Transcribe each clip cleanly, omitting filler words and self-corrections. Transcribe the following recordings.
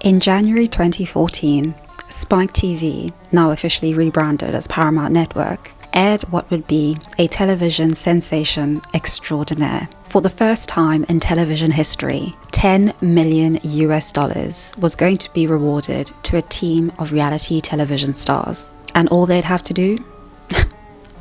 In January 2014, Spike TV, now officially rebranded as Paramount Network, aired what would be a television sensation extraordinaire. For the first time in television history, $10 million was going to be rewarded to a team of reality television stars. And all they'd have to do?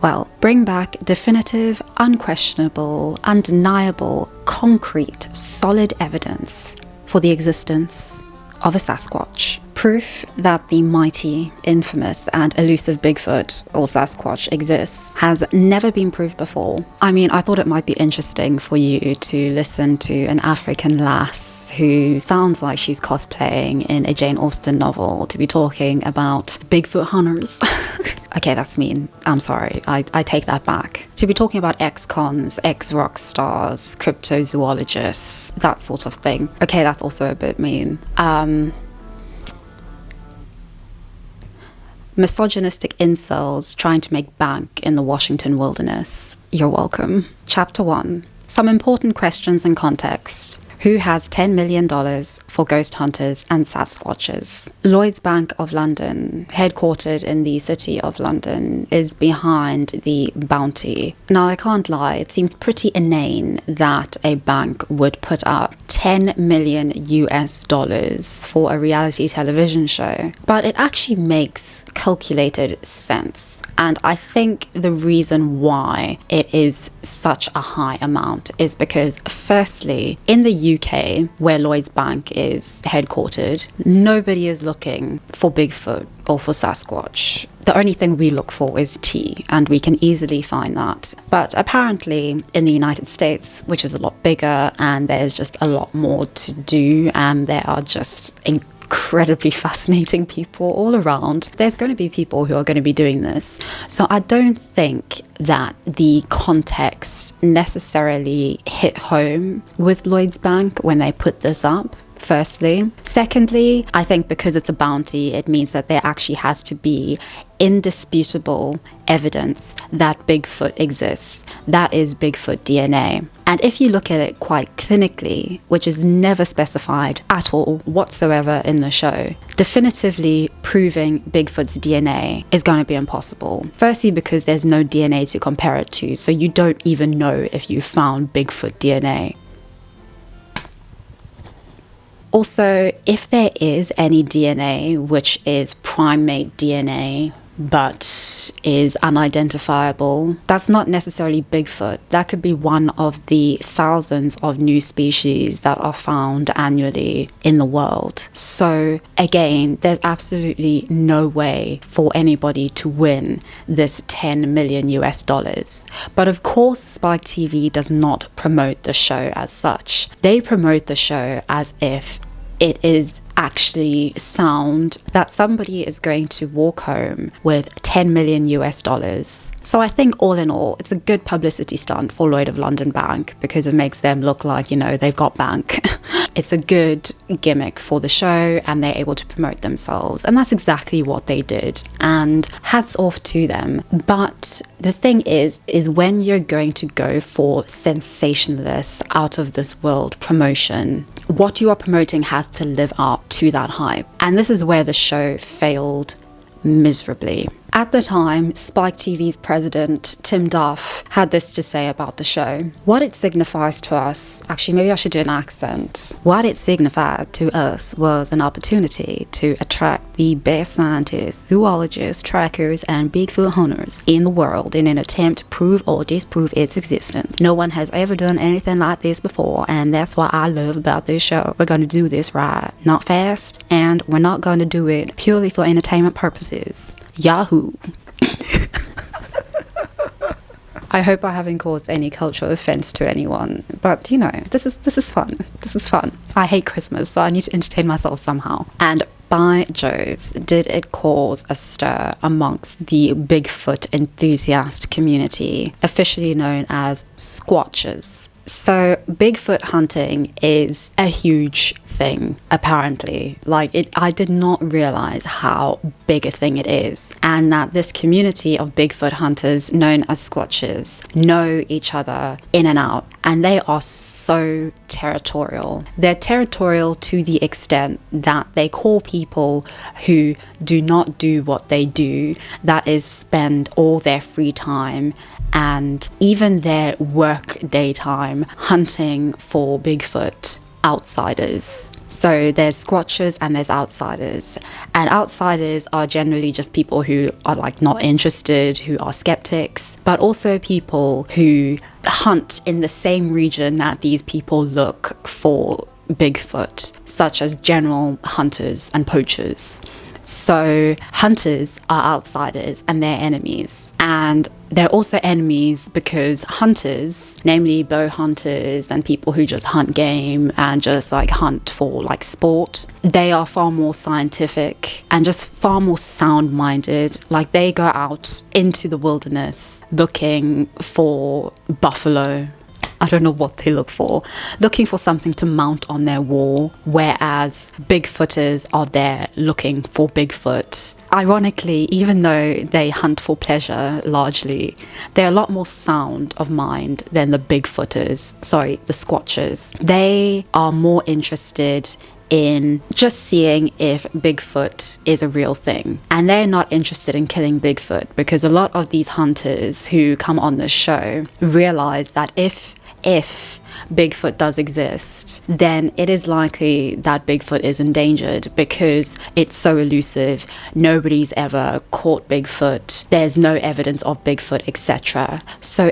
Well, bring back definitive, unquestionable, undeniable, concrete, solid evidence for the existence of a Sasquatch. Proof that the mighty, infamous, and elusive Bigfoot, or Sasquatch, exists has never been proved before. I mean, I thought it might be interesting for you to listen to an African lass who sounds like she's cosplaying in a Jane Austen novel to be talking about Bigfoot hunters. Okay, that's mean. I'm sorry. I take that back. To be talking about ex-cons, ex-rock stars, cryptozoologists, that sort of thing. Okay, that's also a bit mean. Misogynistic incels trying to make bank in the Washington wilderness. You're welcome. Chapter 1. Some important questions and context. Who has $10 million for ghost hunters and Sasquatches? Lloyds Bank of London, headquartered in the city of London, is behind the bounty. Now, I can't lie, it seems pretty inane that a bank would put up $10 million for a reality television show, but it actually makes calculated sense. And I think the reason why it is such a high amount is because, firstly, in the UK, where Lloyds Bank is headquartered, nobody is looking for Bigfoot or for Sasquatch. The only thing we look for is tea, and we can easily find that. But apparently in the United States, which is a lot bigger, and there's just a lot more to do, and there are just incredibly fascinating people all around, there's going to be people who are going to be doing this. So I don't think that the context necessarily hit home with Lloyds Bank when they put this up, firstly. Secondly, I think because it's a bounty, it means that there actually has to be indisputable evidence that Bigfoot exists. That is Bigfoot DNA. And if you look at it quite clinically, which is never specified at all whatsoever in the show, definitively proving Bigfoot's DNA is going to be impossible. Firstly, because there's no DNA to compare it to, so you don't even know if you found Bigfoot DNA. Also, if there is any DNA which is primate DNA but is unidentifiable, that's not necessarily Bigfoot. That could be one of the thousands of new species that are found annually in the world. So again, there's absolutely no way for anybody to win this $10 million. But of course, Spike TV does not promote the show as such. They promote the show as if it is actually sound that somebody is going to walk home with $10 million. So I think all in all, it's a good publicity stunt for Lloyd of London Bank because it makes them look like, you know, they've got bank. It's a good gimmick for the show and they're able to promote themselves. And that's exactly what they did. And hats off to them. But the thing is when you're going to go for sensationalist, out of this world promotion, what you are promoting has to live up to that hype. And this is where the show failed miserably. At the time, Spike TV's president, Tim Duff, had this to say about the show. What it signifies to us, actually maybe I should do an accent. What it signified to us was an opportunity to attract the best scientists, zoologists, trackers, and Bigfoot hunters in the world in an attempt to prove or disprove its existence. No one has ever done anything like this before, and that's what I love about this show. We're going to do this right, not fast, and we're not going to do it purely for entertainment purposes. Yahoo! I hope I haven't caused any cultural offense to anyone, but you know, this is fun. This is fun. I hate Christmas, so I need to entertain myself somehow. And by Joves, did it cause a stir amongst the Bigfoot enthusiast community, officially known as Squatchers. So Bigfoot hunting is a huge thing, apparently. I did not realize how big a thing it is, and that this community of Bigfoot hunters known as Squatchers know each other in and out, and they are so territorial. They're territorial to the extent that they call people who do not do what they do, that is spend all their free time and even their work daytime hunting for Bigfoot, outsiders. So there's Squatchers and there's outsiders. And outsiders are generally just people who are not interested, who are skeptics, but also people who hunt in the same region that these people look for Bigfoot, such as general hunters and poachers. So hunters are outsiders and they're enemies. And they're also enemies because hunters, namely bow hunters and people who just hunt game and just hunt for sport, they are far more scientific and just far more sound-minded. They go out into the wilderness looking for buffalo. I don't know what they look for, looking for something to mount on their wall, whereas Bigfooters are there looking for Bigfoot. Ironically, even though they hunt for pleasure largely, they're a lot more sound of mind than the the Squatchers. They are more interested in just seeing if Bigfoot is a real thing. And they're not interested in killing Bigfoot because a lot of these hunters who come on this show realize that if Bigfoot does exist, then it is likely that Bigfoot is endangered because it's so elusive. Nobody's ever caught Bigfoot. There's no evidence of Bigfoot, etc. So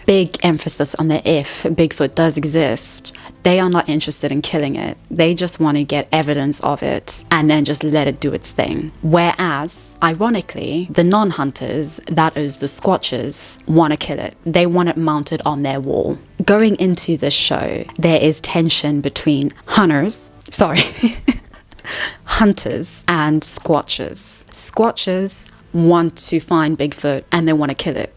big emphasis on the if Bigfoot does exist, they are not interested in killing it. They just want to get evidence of it and then just let it do its thing. Whereas, ironically, the non-hunters, that is the Squatchers, want to kill it. They want it mounted on their wall. Going into this show, there is tension between hunters and Squatchers. Squatchers want to find Bigfoot and they want to kill it.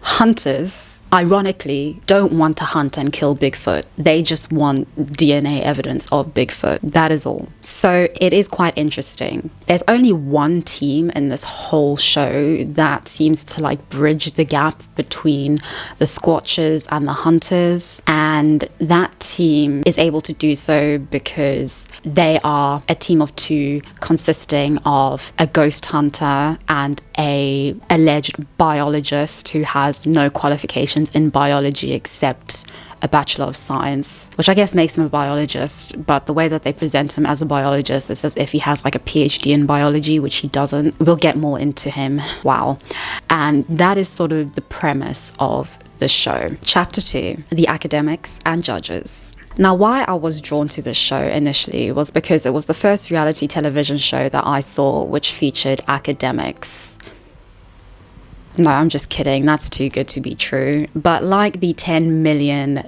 Hunters, ironically, don't want to hunt and kill Bigfoot. They just want DNA evidence of Bigfoot. That is all. So it is quite interesting. There's only one team in this whole show that seems to bridge the gap between the Squatchers and the hunters. And that team is able to do so because they are a team of two consisting of a ghost hunter and a alleged biologist who has no qualifications in biology except a Bachelor of Science, which I guess makes him a biologist, but the way that they present him as a biologist, it's as if he has a PhD in biology, which he doesn't. We'll get more into him. Wow. And that is sort of the premise of the show. Chapter 2, the academics and judges. Now, why I was drawn to this show initially was because it was the first reality television show that I saw which featured academics. No, I'm just kidding. That's too good to be true. But like the $10 million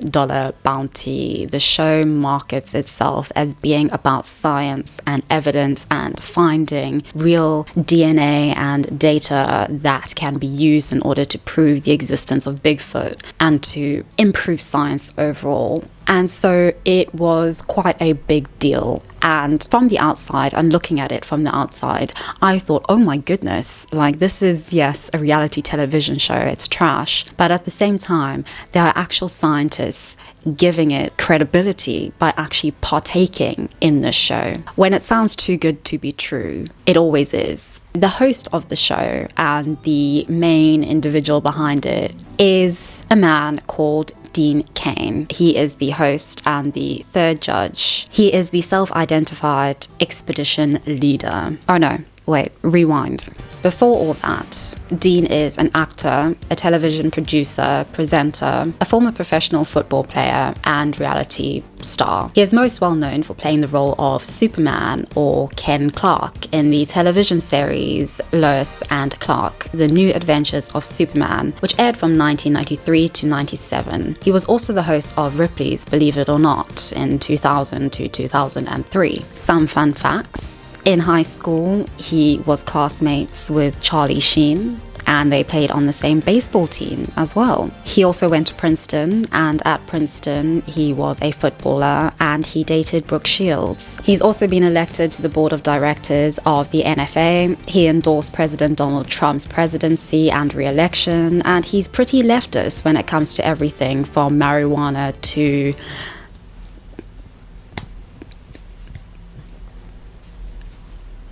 bounty, the show markets itself as being about science and evidence and finding real DNA and data that can be used in order to prove the existence of Bigfoot and to improve science overall. And so it was quite a big deal. And from the outside, and looking at it from the outside, I thought, oh my goodness, this is, yes, a reality television show, it's trash. But at the same time, there are actual scientists giving it credibility by actually partaking in this show. When it sounds too good to be true, it always is. The host of the show and the main individual behind it is a man called Dean Cain. He is the host and the third judge. He is the self-identified expedition leader. Oh no, wait, rewind. Before all that, Dean is an actor, a television producer, presenter, a former professional football player, and reality star. He is most well known for playing the role of Superman or Ken Clark in the television series Lois and Clark, The New Adventures of Superman, which aired from 1993 to 97. He was also the host of Ripley's Believe It or Not in 2000 to 2003. Some fun facts. In high school, he was classmates with Charlie Sheen and they played on the same baseball team as well. He also went to Princeton, and at Princeton he was a footballer and he dated Brooke Shields. He's also been elected to the board of directors of the NFA. He endorsed President Donald Trump's presidency and re-election, and he's pretty leftist when it comes to everything from marijuana to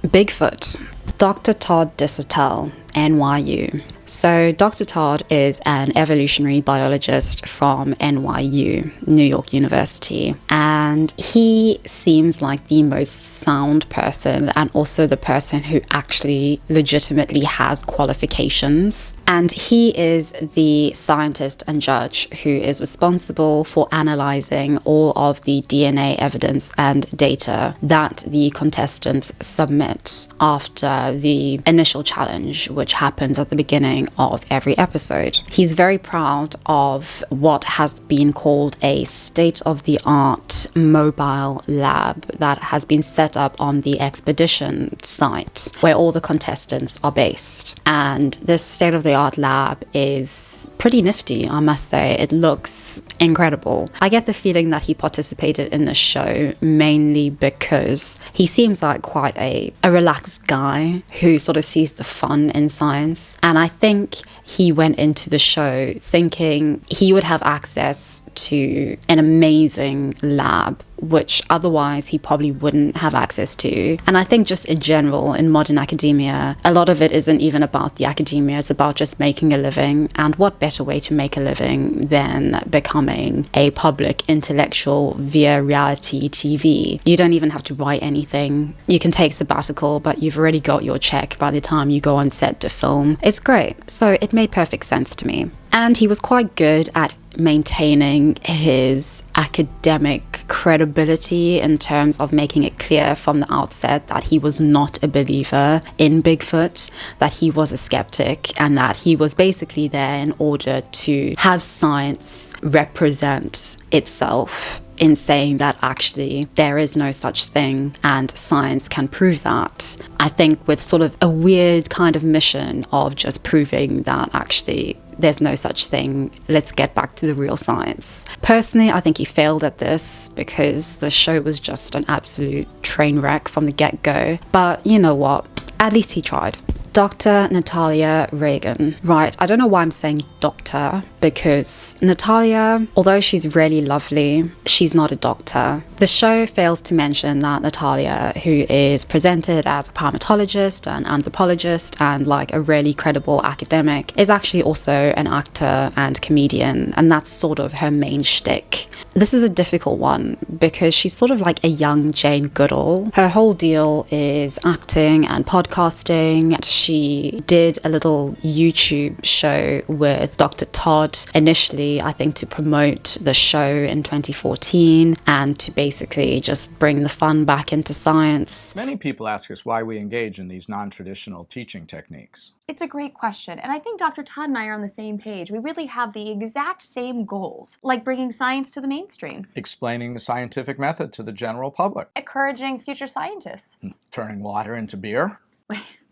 Bigfoot. Dr. Todd Disotell, NYU. So Dr. Todd is an evolutionary biologist from NYU, New York University, and he seems like the most sound person and also the person who actually legitimately has qualifications. And he is the scientist and judge who is responsible for analyzing all of the DNA evidence and data that the contestants submit after the initial challenge, which happens at the beginning of every episode. He's very proud of what has been called a state-of-the-art mobile lab that has been set up on the expedition site where all the contestants are based. And this state-of-the-art lab is pretty nifty, I must say. It looks incredible. I get the feeling that he participated in the show mainly because he seems like quite a relaxed guy who sort of sees the fun in science. And I think he went into the show thinking he would have access to an amazing lab, which otherwise he probably wouldn't have access to. And I think just in general, in modern academia, a lot of it isn't even about the academia, it's about just making a living. And what better way to make a living than becoming a public intellectual via reality TV? You don't even have to write anything. You can take sabbatical, but you've already got your check by the time you go on set to film. It's great. So it made perfect sense to me. And he was quite good at maintaining his academic credibility in terms of making it clear from the outset that he was not a believer in Bigfoot, that he was a skeptic, and that he was basically there in order to have science represent itself in saying that actually there is no such thing and science can prove that. I think with sort of a weird kind of mission of just proving that actually there's no such thing, let's get back to the real science. Personally, I think he failed at this because the show was just an absolute train wreck from the get-go. But you know what? At least he tried. Dr. Natalia Reagan. Right, I don't know why I'm saying doctor, because Natalia, although she's really lovely, she's not a doctor. The show fails to mention that Natalia, who is presented as a primatologist, an anthropologist, and like a really credible academic, is actually also an actor and comedian, and that's sort of her main shtick. This is a difficult one because she's sort of like a young Jane Goodall. Her whole deal is acting and podcasting. She did a little YouTube show with Dr. Todd initially, I think, to promote the show in 2014 and to basically just bring the fun back into science. Many people ask us why we engage in these non-traditional teaching techniques. It's a great question, and I think Dr. Todd and I are on the same page. We really have the exact same goals, like bringing science to the mainstream, Explaining the scientific method to the general public. encouraging future scientists. Turning water into beer.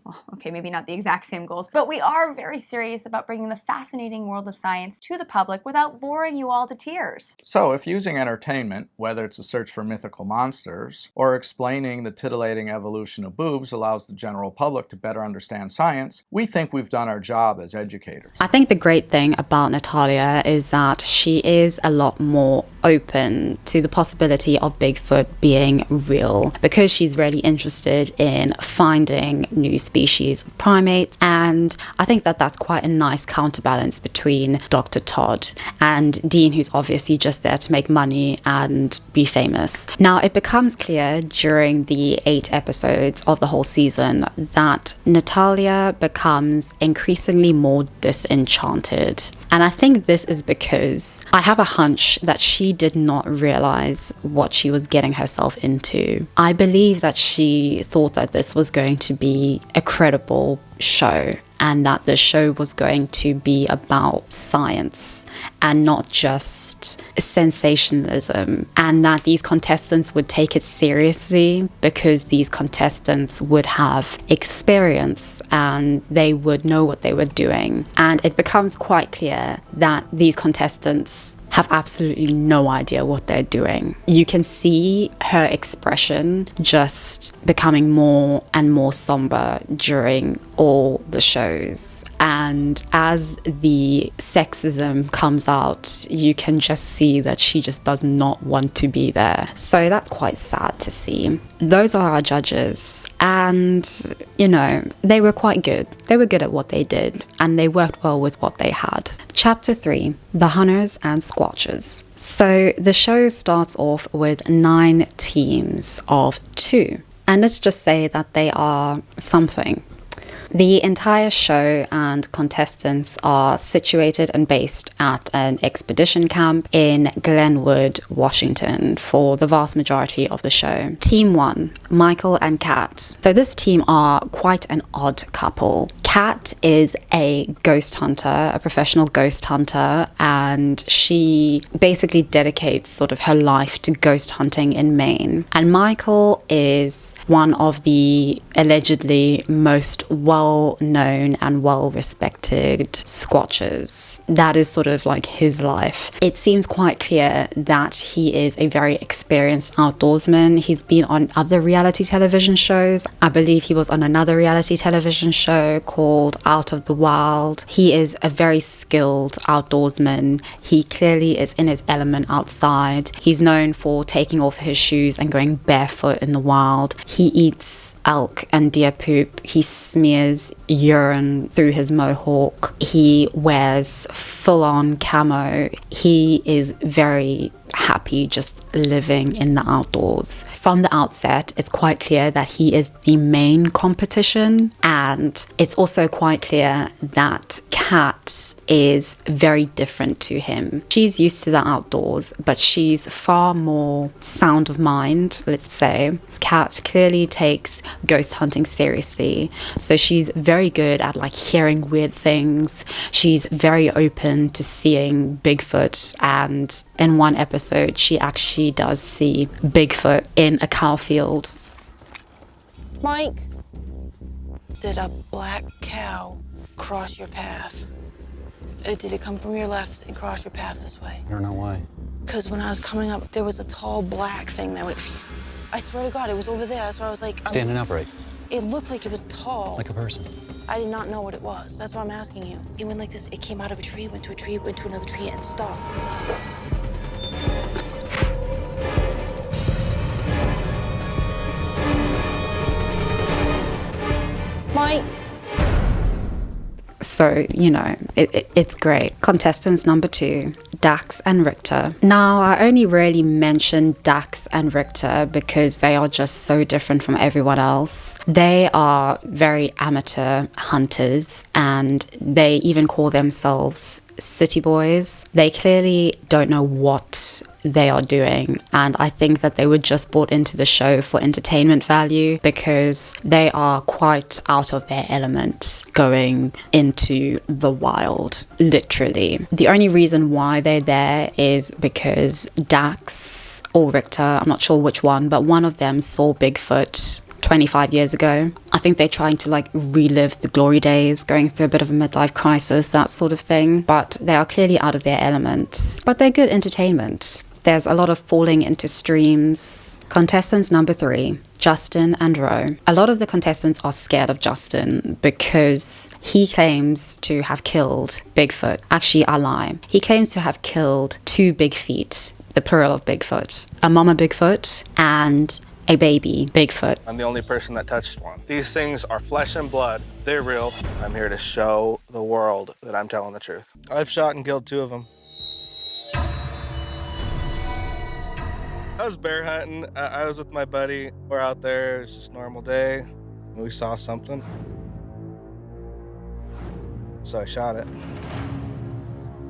Well, okay, maybe not the exact same goals, but we are very serious about bringing the fascinating world of science to the public without boring you all to tears. So if using entertainment, whether it's a search for mythical monsters or explaining the titillating evolution of boobs allows the general public to better understand science, we think we've done our job as educators. I think the great thing about Natalia is that she is a lot more open to the possibility of Bigfoot being real because she's really interested in finding new species of primates, and I think that that's quite a nice counterbalance between Dr. Todd and Dean, who's obviously just there to make money and be famous. Now, it becomes clear during the 8 episodes of the whole season that Natalia becomes increasingly more disenchanted, and I think this is because I have a hunch that she did not realize what she was getting herself into. I believe that she thought that this was going to be a credible show and that the show was going to be about science and not just sensationalism, and that these contestants would take it seriously because these contestants would have experience and they would know what they were doing. And it becomes quite clear that these contestants have absolutely no idea what they're doing. You can see her expression just becoming more and more somber during all the shows. And as the sexism comes out, you can just see that she just does not want to be there. So that's quite sad to see. Those are our judges. And, you know, they were quite good. They were good at what they did, and they worked well with what they had. Chapter 3, The Hunters and Squatchers. So the show starts off with 9 teams of 2. And let's just say that they are something. The entire show and contestants are situated and based at an expedition camp in Glenwood, Washington for the vast majority of the show. Team 1, Michael and Kat. So this team are quite an odd couple. Kat is a ghost hunter, a professional ghost hunter, and she basically dedicates sort of her life to ghost hunting in Maine. And Michael is one of the allegedly most well-known and well-respected squatchers. That is sort of like his life. It seems quite clear that he is a very experienced outdoorsman. He's been on other reality television shows. I believe he was on another reality television show called Out of the Wild. He is a very skilled outdoorsman. He clearly is in his element outside. He's known for taking off his shoes and going barefoot in the wild. He eats elk and deer poop. He smears urine through his mohawk. He wears full-on camo. He is very happy just living in the outdoors. From the outset, it's quite clear that he is the main competition, and it's also quite clear that Kat is very different to him. She's used to the outdoors, but she's far more sound of mind, let's say. Kat clearly takes ghost hunting seriously, so she's very good at like hearing weird things. She's very open to seeing Bigfoot, and in one episode she actually does see Bigfoot in a cow field. Mike, did a black cow cross your path? Did it come from your left and cross your path this way? I don't know why. Because when I was coming up, there was a tall black thing that went... I swear to God, it was over there. That's why I was like... Standing upright. It looked like it was tall. Like a person. I did not know what it was. That's why I'm asking you. It went like this. It came out of a tree, went to a tree, went to another tree, and stopped. Mike. So, you know, it's great. Contestants number 2, Dax and Richter. Now, I only really mention Dax and Richter because they are just so different from everyone else. They are very amateur hunters, and they even call themselves city boys. They clearly don't know what they are doing, and I think that they were just brought into the show for entertainment value because they are quite out of their element going into the wild, literally. The only reason why they're there is because Dax or Richter, I'm not sure which one, but one of them saw Bigfoot 25 years ago. I think they're trying to like relive the glory days, going through a bit of a midlife crisis, that sort of thing. But they are clearly out of their element. But they're good entertainment. There's a lot of falling into streams. Contestants number 3, Justin and Ro. A lot of the contestants are scared of Justin because he claims to have killed Bigfoot. Actually, I lie. He claims to have killed 2 big feet, the plural of Bigfoot. A mama Bigfoot and a baby Bigfoot. I'm the only person that touched one. These things are flesh and blood. They're real. I'm here to show the world that I'm telling the truth. I've shot and killed 2 of them. I was bear hunting. I was with my buddy. We're out there. It's just a normal day. And we saw something. So I shot it.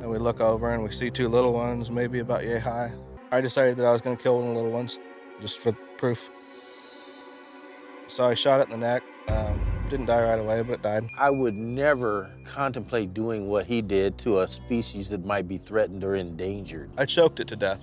And we look over and we see 2 little ones, maybe about yay high. I decided that I was going to kill one of the little ones, just for proof. So I shot it in the neck. Didn't die right away, but it died. I would never contemplate doing what he did to a species that might be threatened or endangered. I choked it to death.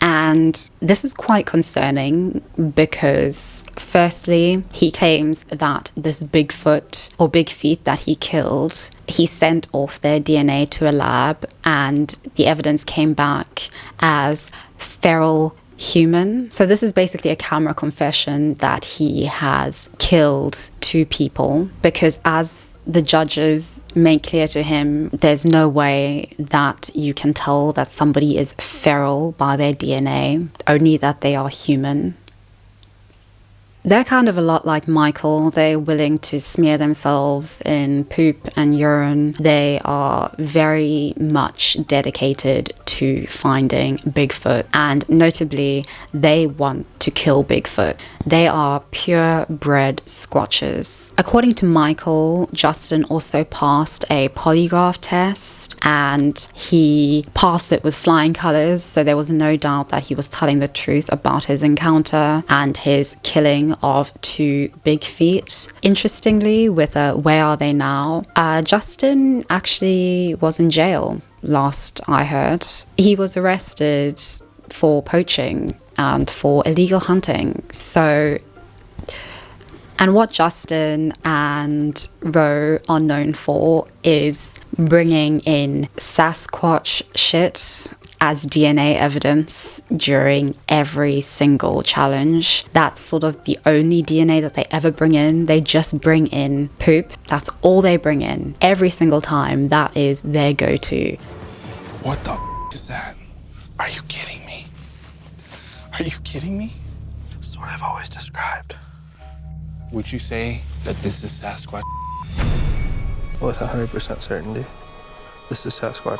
And this is quite concerning because, firstly, he claims that this Bigfoot or big feet that he killed, he sent off their DNA to a lab and the evidence came back as feral human. So this is basically a camera confession that he has killed 2 people because, as the judges make clear to him, there's no way that you can tell that somebody is feral by their DNA, only that they are human. They're kind of a lot like Michael. They're willing to smear themselves in poop and urine. They are very much dedicated to finding Bigfoot, and notably, they want to kill Bigfoot. They are purebred squatchers. According to Michael, Justin also passed a polygraph test and he passed it with flying colors, so there was no doubt that he was telling the truth about his encounter and his killing of 2 big feet. Interestingly, with Where Are They Now, Justin actually was in jail, last I heard. He was arrested for poaching and for illegal hunting. And what Justin and Roe are known for is bringing in Sasquatch shit as DNA evidence during every single challenge. That's sort of the only DNA that they ever bring in. They just bring in poop. That's all they bring in. Every single time, that is their go-to. What the is that? Are you kidding me? Are you kidding me? It's what I've always described. Would you say that this is Sasquatch? With 100% certainty, this is Sasquatch.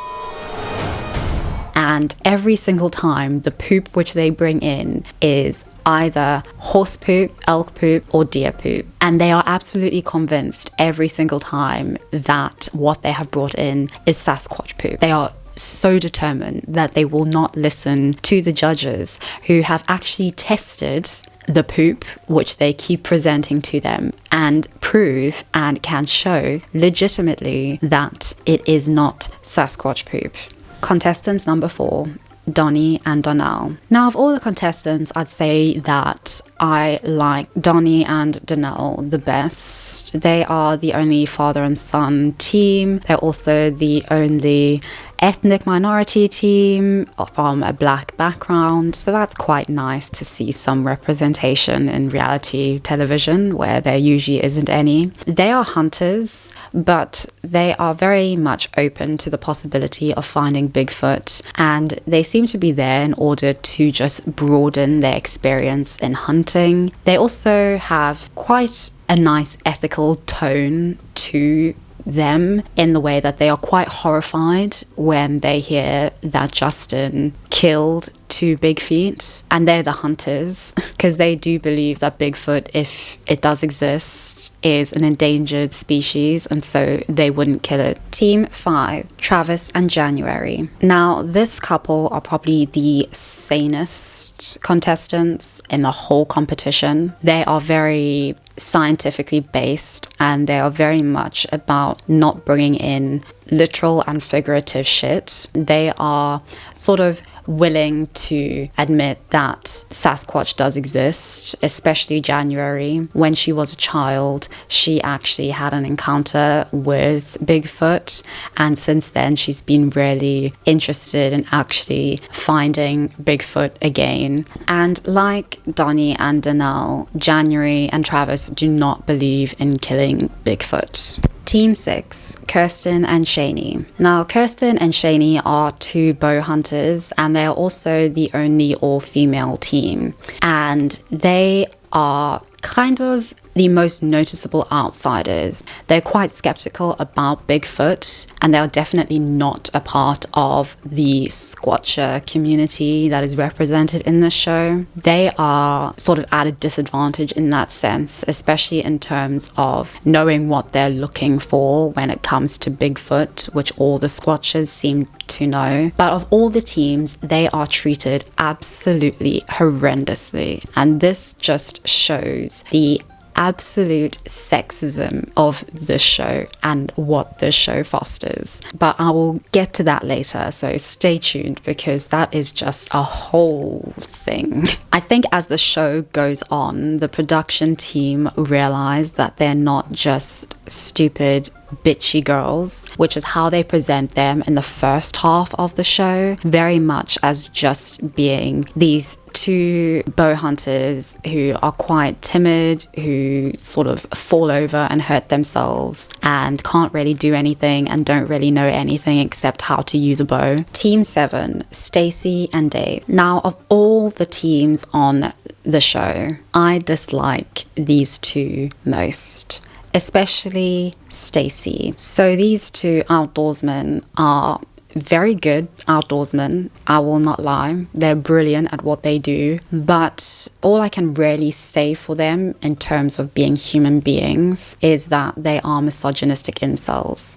And every single time, the poop which they bring in is either horse poop, elk poop, or deer poop. And they are absolutely convinced every single time that what they have brought in is Sasquatch poop. They are so determined that they will not listen to the judges who have actually tested the poop which they keep presenting to them and prove and can show legitimately that it is not Sasquatch poop. Contestants number 4, Donnie and Donnell. Now, of all the contestants, I'd say that I like Donnie and Donnell the best. They are the only father and son team. They're also the only ethnic minority team from a black background, so that's quite nice to see some representation in reality television where there usually isn't any. They are hunters, but they are very much open to the possibility of finding Bigfoot, and they seem to be there in order to just broaden their experience in hunting. They also have quite a nice ethical tone to them in the way that they are quite horrified when they hear that Justin killed 2 big feet, and they're the hunters because they do believe that Bigfoot, if it does exist, is an endangered species, and so they wouldn't kill it. Team 5, Travis and January. Now, this couple are probably the sanest contestants in the whole competition. They are very scientifically based, and they are very much about not bringing in literal and figurative shit. They are sort of willing to admit that Sasquatch does exist, especially January. When she was a child, she actually had an encounter with Bigfoot, and since then she's been really interested in actually finding Bigfoot again. And like Donnie and Donnell, January and Travis do not believe in killing Bigfoot. Team 6, Kirsten and Shani. Now, Kirsten and Shani are 2 bow hunters, and they are also the only all-female team. And they are kind of the most noticeable outsiders. They're quite skeptical about Bigfoot, and they are definitely not a part of the squatcher community that is represented in the show. They are sort of at a disadvantage in that sense, especially in terms of knowing what they're looking for when it comes to Bigfoot, which all the squatchers seem to know. But of all the teams, they are treated absolutely horrendously, and this just shows the absolute sexism of this show and what this show fosters. But I will get to that later, so stay tuned because that is just a whole thing. I think as the show goes on, the production team realize that they're not just stupid bitchy girls, which is how they present them in the first half of the show, very much as just being these two bow hunters who are quite timid, who sort of fall over and hurt themselves and can't really do anything and don't really know anything except how to use a bow. Team 7, Stacy and Dave. Now, of all the teams on the show, I dislike these two most, especially Stacy. So these two outdoorsmen are very good outdoorsmen, I will not lie. They're brilliant at what they do, but all I can really say for them in terms of being human beings is that they are misogynistic incels.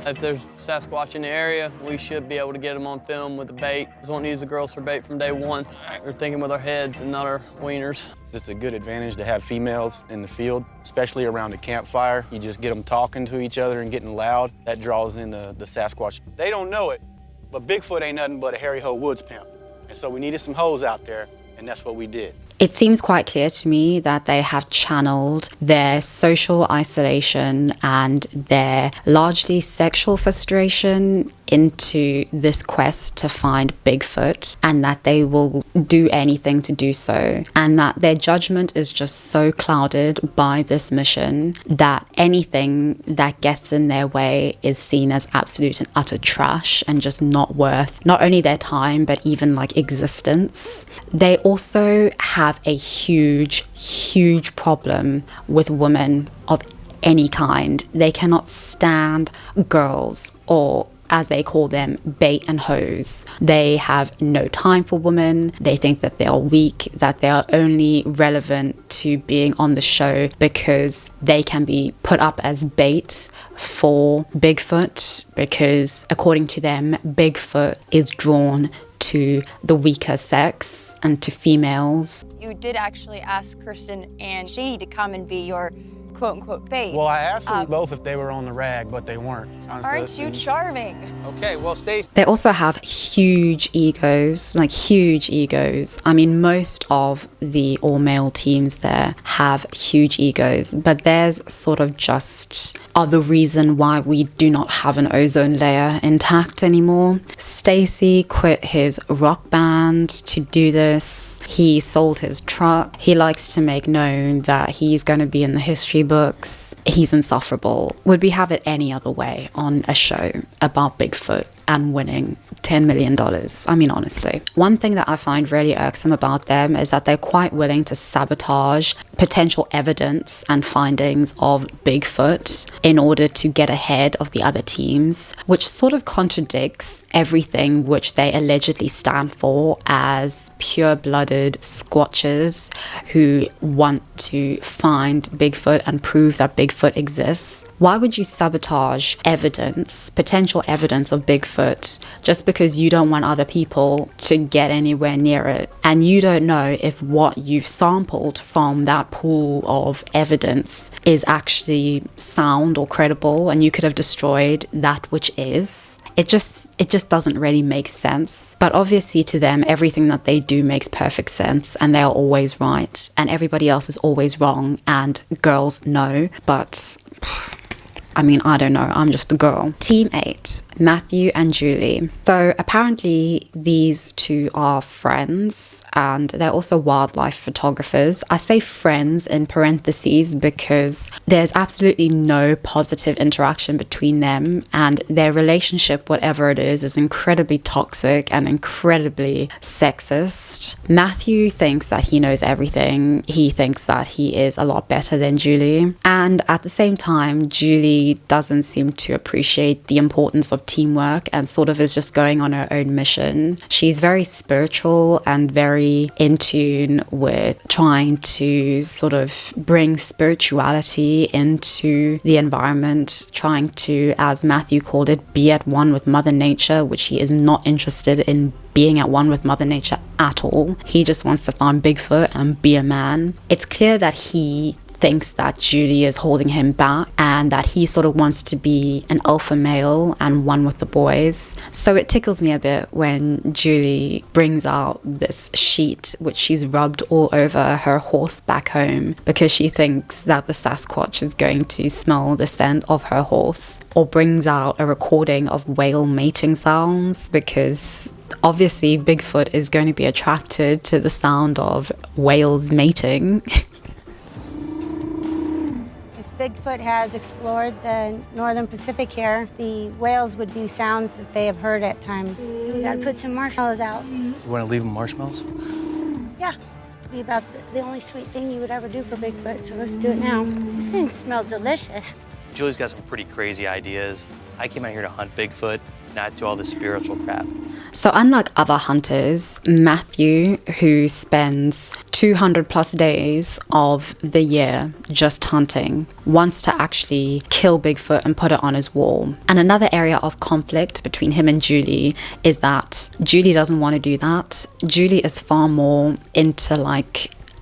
If there's Sasquatch in the area, we should be able to get them on film with the bait. We won't use the girls for bait from day one. We're thinking with our heads and not our wieners. It's a good advantage to have females in the field, especially around a campfire. You just get them talking to each other and getting loud. That draws in the Sasquatch. They don't know it, but Bigfoot ain't nothing but a hairy ho woods pimp. And so we needed some hoes out there, and that's what we did. It seems quite clear to me that they have channeled their social isolation and their largely sexual frustration into this quest to find Bigfoot, and that they will do anything to do so, and that their judgment is just so clouded by this mission that anything that gets in their way is seen as absolute and utter trash and just not worth not only their time but even like existence. They also have a huge problem with women of any kind. They cannot stand girls, or as they call them, bait and hose. They have no time for women. They think that they are weak, that they are only relevant to being on the show because they can be put up as bait for Bigfoot, because according to them, Bigfoot is drawn to the weaker sex and to females. You did actually ask Kirsten and Shady to come and be your quote-unquote bait. Well, I asked them both if they were on the rag, but they weren't. Aren't you charming? Okay, well, Stacey. They also have huge egos, like huge egos. I mean, most of the all-male teams there have huge egos, but theirs sort of just are the reason why we do not have an ozone layer intact anymore. Stacy quit his rock band to do this. He sold his truck. He likes to make known that he's going to be in the history books. He's insufferable. Would we have it any other way on a show about Bigfoot and winning $10 million? I mean, honestly. One thing that I find really irksome about them is that they're quite willing to sabotage potential evidence and findings of Bigfoot in order to get ahead of the other teams, which sort of contradicts everything which they allegedly stand for as pure-blooded squatchers who want to find Bigfoot and prove that Bigfoot exists. Why would you sabotage evidence, potential evidence of Bigfoot, just because you don't want other people to get anywhere near it? And you don't know if what you've sampled from that pool of evidence is actually sound or credible, and you could have destroyed that which is. It just doesn't really make sense. But obviously to them, everything that they do makes perfect sense, and they are always right, and everybody else is always wrong, and girls know. But I mean, I don't know, I'm just a girl. Team 8, Matthew and Julie. So apparently these two are friends, and they're also wildlife photographers. I say friends in parentheses because there's absolutely no positive interaction between them, and their relationship, whatever it is incredibly toxic and incredibly sexist. Matthew thinks that he knows everything. He thinks that he is a lot better than Julie, and at the same time, Julie Julie doesn't seem to appreciate the importance of teamwork and sort of is just going on her own mission. She's very spiritual and very in tune with trying to sort of bring spirituality into the environment, trying to, as Matthew called it, be at one with Mother Nature, which he is not interested in being at one with Mother Nature at all. He just wants to find Bigfoot and be a man. It's clear that he thinks that Julie is holding him back and that he sort of wants to be an alpha male and one with the boys. So it tickles me a bit when Julie brings out this sheet which she's rubbed all over her horse back home because she thinks that the Sasquatch is going to smell the scent of her horse, or brings out a recording of whale mating sounds because obviously Bigfoot is going to be attracted to the sound of whales mating. Bigfoot has explored the northern Pacific here, the whales would do sounds that they have heard at times. We gotta put some marshmallows out. You want to leave them marshmallows? Yeah, be about the only sweet thing you would ever do for Bigfoot, so let's do it now. These things smell delicious. Julie's got some pretty crazy ideas. I came out here to hunt Bigfoot, not do all this spiritual crap. So unlike other hunters, Matthew, who spends 200 plus days of the year just hunting, wants to actually kill Bigfoot and put it on his wall. And another area of conflict between him and Julie is that Julie doesn't want to do that. Julie is far more into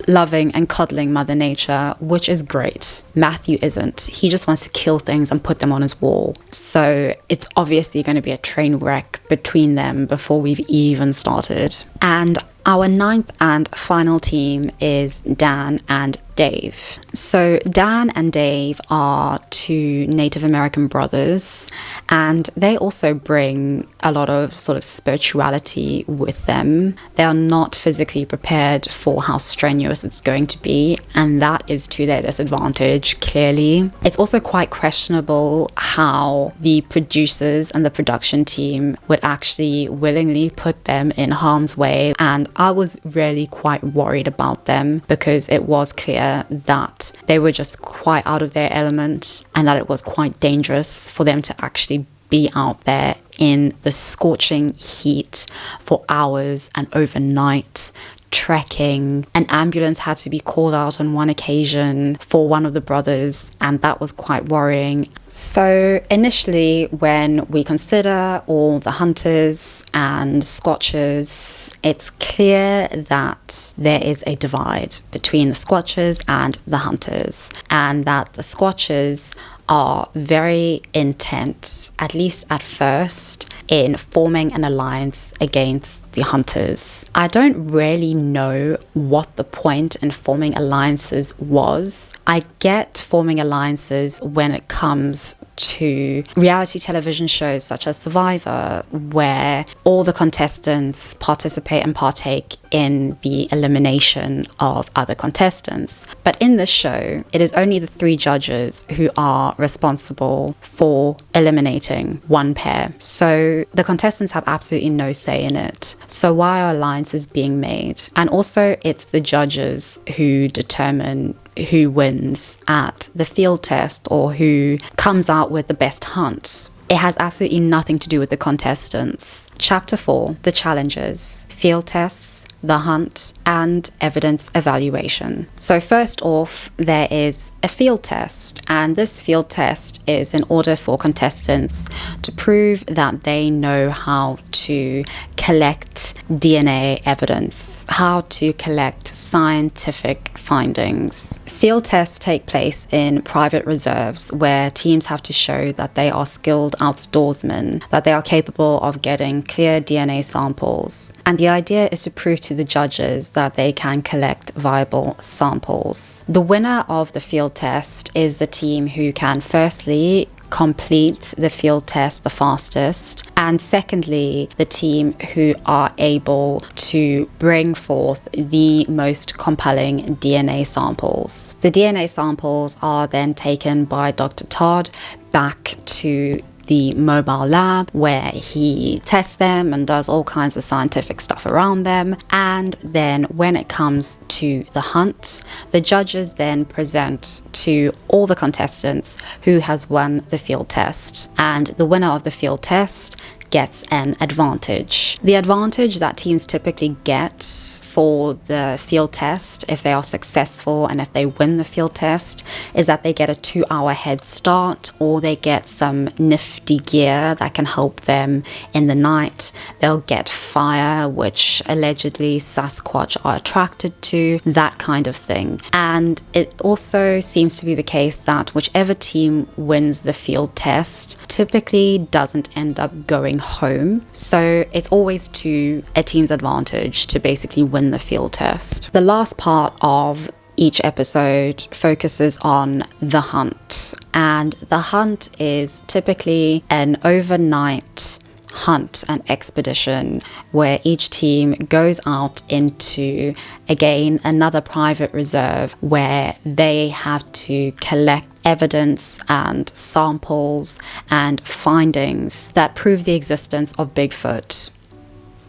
loving and cuddling Mother Nature, which is great. Matthew isn't. He just wants to kill things and put them on his wall. So it's obviously going to be a train wreck between them before we've even started. And our ninth and final team is Dan and Dave. So Dan and Dave are two Native American brothers, and they also bring a lot of sort of spirituality with them. They are not physically prepared for how strenuous it's going to be, and that is to their disadvantage, clearly. It's also quite questionable how the producers and the production team would actually willingly put them in harm's way, and I was really quite worried about them because it was clear that they were just quite out of their element and that it was quite dangerous for them to actually be out there in the scorching heat for hours and overnight, trekking. An ambulance had to be called out on one occasion for one of the brothers, and that was quite worrying. So initially, when we consider all the hunters and squatchers, it's clear that there is a divide between the squatchers and the hunters, and that the squatchers are very intent, at least at first, in forming an alliance against the hunters. I don't really know what the point in forming alliances was. I get forming alliances when it comes to reality television shows such as Survivor, where all the contestants participate and partake in the elimination of other contestants. But in this show, it is only the 3 judges who are responsible for eliminating one pair. So the contestants have absolutely no say in it. So why are alliances being made? And also, it's the judges who determine who wins at the field test or who comes out with the best hunt. It has absolutely nothing to do with the contestants. Chapter 4, the challenges, field tests, the hunt, and evidence evaluation. So first off, there is a field test, and this field test is in order for contestants to prove that they know how to collect DNA evidence, how to collect scientific findings. Field tests take place in private reserves where teams have to show that they are skilled outdoorsmen, that they are capable of getting clear DNA samples. And the idea is to prove to the judges that they can collect viable samples. The winner of the field test is the team who can firstly complete the field test the fastest, and secondly, the team who are able to bring forth the most compelling DNA samples. The DNA samples are then taken by Dr. Todd back to the mobile lab where he tests them and does all kinds of scientific stuff around them. And then when it comes to the hunt, the judges then present to all the contestants who has won the field test. And the winner of the field test gets an advantage. The advantage that teams typically get for the field test, if they are successful and if they win the field test, is that they get a 2-hour head start, or they get some nifty gear that can help them in the night. They'll get fire, which allegedly Sasquatch are attracted to, that kind of thing. And it also seems to be the case that whichever team wins the field test typically doesn't end up going home. So it's always to a team's advantage to basically win the field test. The last part of each episode focuses on the hunt, and the hunt is typically an overnight hunt and expedition where each team goes out into, again, another private reserve where they have to collect evidence and samples and findings that prove the existence of Bigfoot.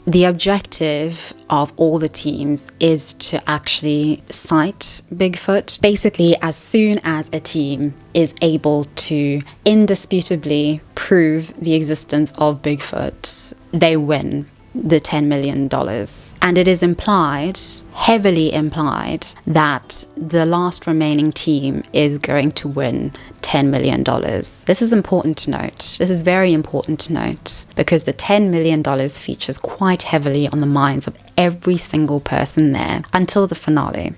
The objective of all the teams is to actually cite Bigfoot. Basically, as soon as a team is able to indisputably prove the existence of Bigfoot, they win the $10 million. And it is implied, heavily implied, that the last remaining team is going to win $10 million. This is important to note. This is very important to note because the $10 million features quite heavily on the minds of every single person there until the finale.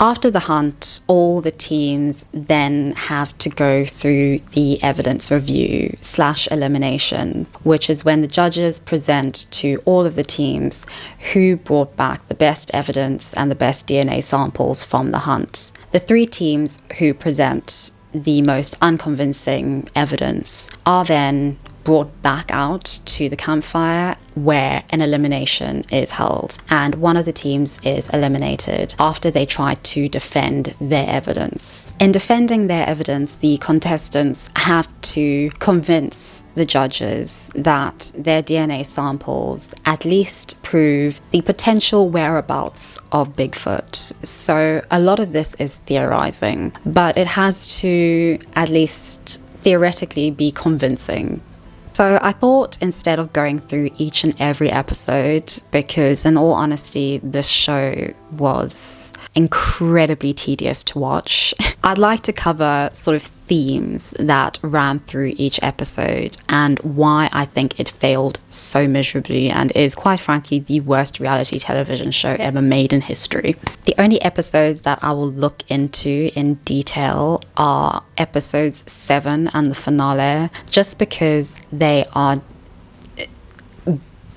After the hunt, all the teams then have to go through the evidence review / elimination, which is when the judges present to all of the teams who brought back the best evidence and the best DNA samples from the hunt. The 3 teams who present the most unconvincing evidence are then brought back out to the campfire where an elimination is held, and one of the teams is eliminated after they try to defend their evidence. In defending their evidence, the contestants have to convince the judges that their DNA samples at least prove the potential whereabouts of Bigfoot. So a lot of this is theorizing, but it has to at least theoretically be convincing. So I thought instead of going through each and every episode, because in all honesty, this show was incredibly tedious to watch, I'd like to cover sort of themes that ran through each episode and why I think it failed so miserably and is, quite frankly, the worst reality television show ever made in history. The only episodes that I will look into in detail are episodes 7 and the finale, just because they are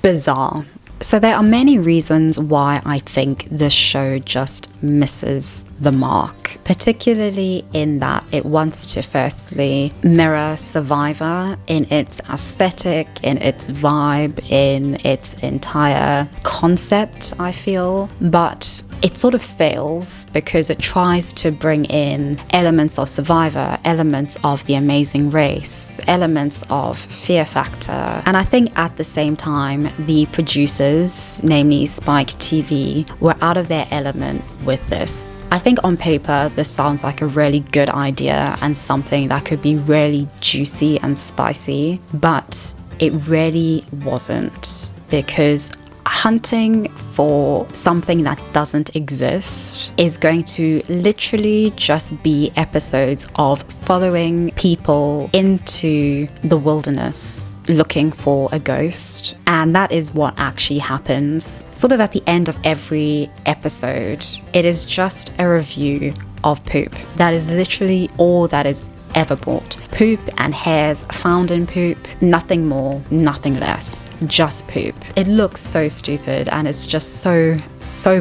bizarre. So there are many reasons why I think this show just misses the mark, particularly in that it wants to firstly mirror Survivor in its aesthetic, in its vibe, in its entire concept, I feel, but it sort of fails because it tries to bring in elements of Survivor, elements of The Amazing Race, elements of Fear Factor, and I think at the same time the producers, namely Spike TV, were out of their element with this. I think on paper this sounds like a really good idea and something that could be really juicy and spicy, but it really wasn't, because hunting for something that doesn't exist is going to literally just be episodes of following people into the wilderness looking for a ghost, and that is what actually happens. Sort of at the end of every episode, it is just a review of poop. That is literally all that is ever bought. Poop and hairs found in poop, nothing more, nothing less, just poop. It looks so stupid and it's just so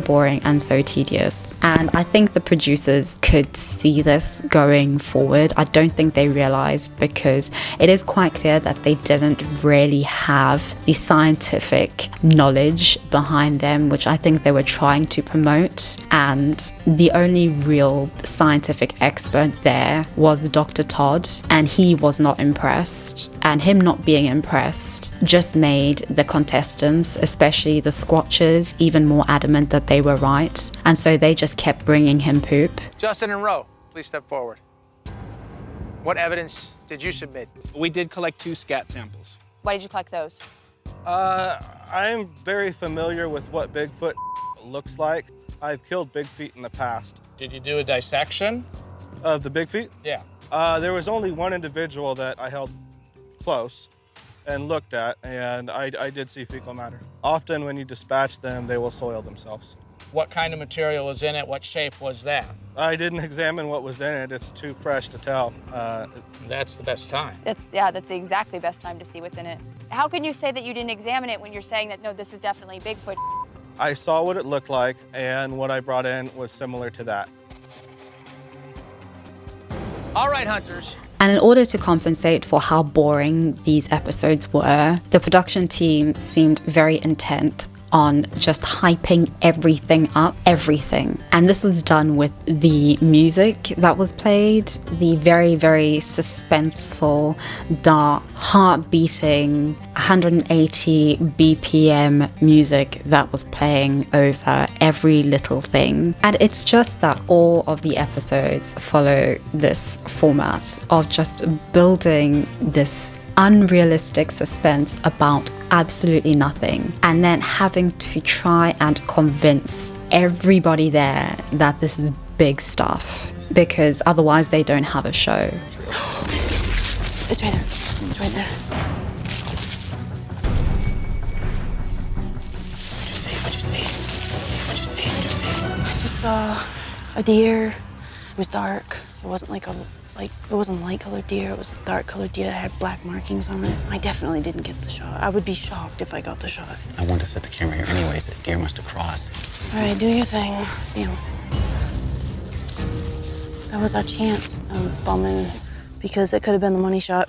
boring and so tedious. And I think the producers could see this going forward. I don't think they realized, because it is quite clear that they didn't really have the scientific knowledge behind them, which I think they were trying to promote. And the only real scientific expert there was Dr. Todd, and he was not impressed. And him not being impressed just made the contestants, especially the Squatchers, even more adamant that they were right. And so they just kept bringing him poop. Justin and Roe, please step forward. What evidence did you submit? We did collect 2 scat samples. Why did you collect those? I'm very familiar with what Bigfoot looks like. I've killed big feet in the past. Did you do a dissection? Of the big feet? Yeah. There was only one individual that I held close and looked at, and I did see fecal matter. Often when you dispatch them, they will soil themselves. What kind of material was in it? What shape was that? I didn't examine what was in it. It's too fresh to tell. That's the best time. That's the exactly best time to see what's in it. How can you say that you didn't examine it when you're saying that, no, this is definitely Bigfoot? I saw what it looked like, and what I brought in was similar to that. All right, hunters. And in order to compensate for how boring these episodes were, the production team seemed very intent on just hyping everything up, everything. And this was done with the music that was played, the very, very suspenseful, dark, heart-beating, 180 BPM music that was playing over every little thing. And it's just that all of the episodes follow this format of just building this unrealistic suspense about absolutely nothing, and then having to try and convince everybody there that this is big stuff, because otherwise they don't have a show. It's right there. It's right there. What'd you see? I just saw a deer. It was dark. It wasn't it wasn't light colored deer. It was a dark colored deer that had black markings on it. I definitely didn't get the shot. I would be shocked if I got the shot. I wanted to set the camera here anyways. That deer must have crossed. All right, do your thing. That was our chance. I'm bumming because it could have been the money shot.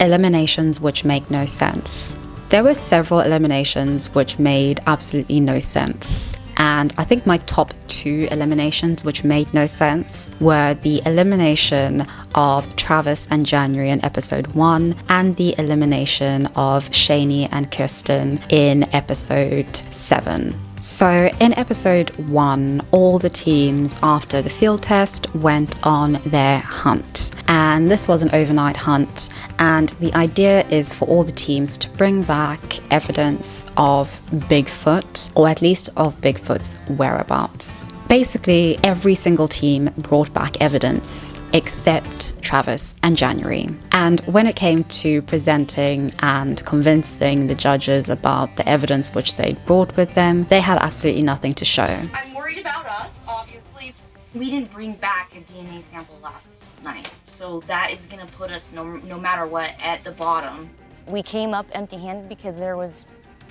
Eliminations which make no sense. There were several eliminations which made absolutely no sense. And I think my top 2 eliminations which made no sense were the elimination of Travis and January in episode 1 and the elimination of Shani and Kirsten in episode 7. So in episode 1, all the teams after the field test went on their hunt. And this was an overnight hunt, and the idea is for all the teams to bring back evidence of Bigfoot, or at least of Bigfoot's whereabouts. Basically, every single team brought back evidence except Travis and January. And when it came to presenting and convincing the judges about the evidence which they'd brought with them, they had absolutely nothing to show. I'm worried about us, obviously. We didn't bring back a DNA sample last night, so that is gonna put us, no matter what, at the bottom. We came up empty-handed because there was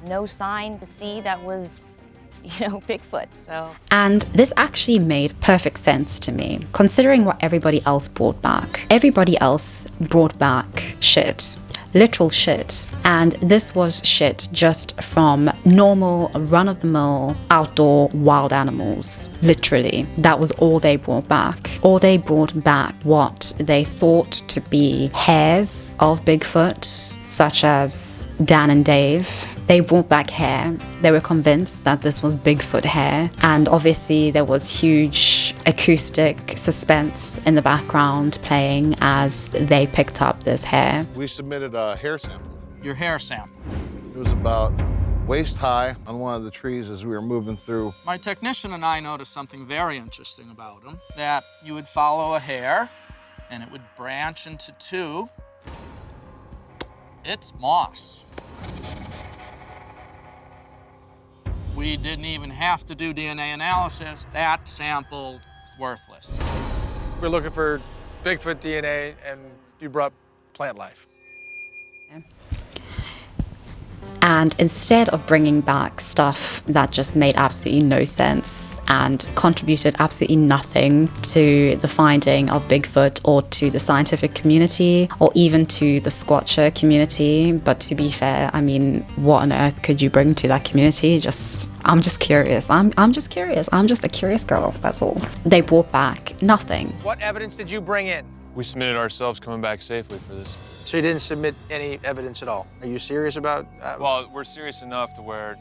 no sign to see that was, Bigfoot, so. And this actually made perfect sense to me, considering what everybody else brought back. Everybody else brought back shit. Literal shit. And this was shit just from normal, run-of-the-mill, outdoor wild animals. Literally. That was all they brought back. Or they brought back what they thought to be hairs of Bigfoot, such as Dan and Dave. They brought back hair. They were convinced that this was Bigfoot hair. And obviously there was huge acoustic suspense in the background playing as they picked up this hair. We submitted a hair sample. Your hair sample. It was about waist high on one of the trees as we were moving through. My technician and I noticed something very interesting about them, that you would follow a hair and it would branch into 2. It's moss. We didn't even have to do DNA analysis. That sample is worthless. We're looking for Bigfoot DNA, and you brought plant life. And instead of bringing back stuff that just made absolutely no sense and contributed absolutely nothing to the finding of Bigfoot or to the scientific community or even to the Squatcher community, but to be fair, I mean, what on earth could you bring to that community? I'm just curious. I'm just curious. I'm just a curious girl, that's all. They brought back nothing. What evidence did you bring in? We submitted ourselves coming back safely for this. So you didn't submit any evidence at all? Are you serious about... Well, we're serious enough to where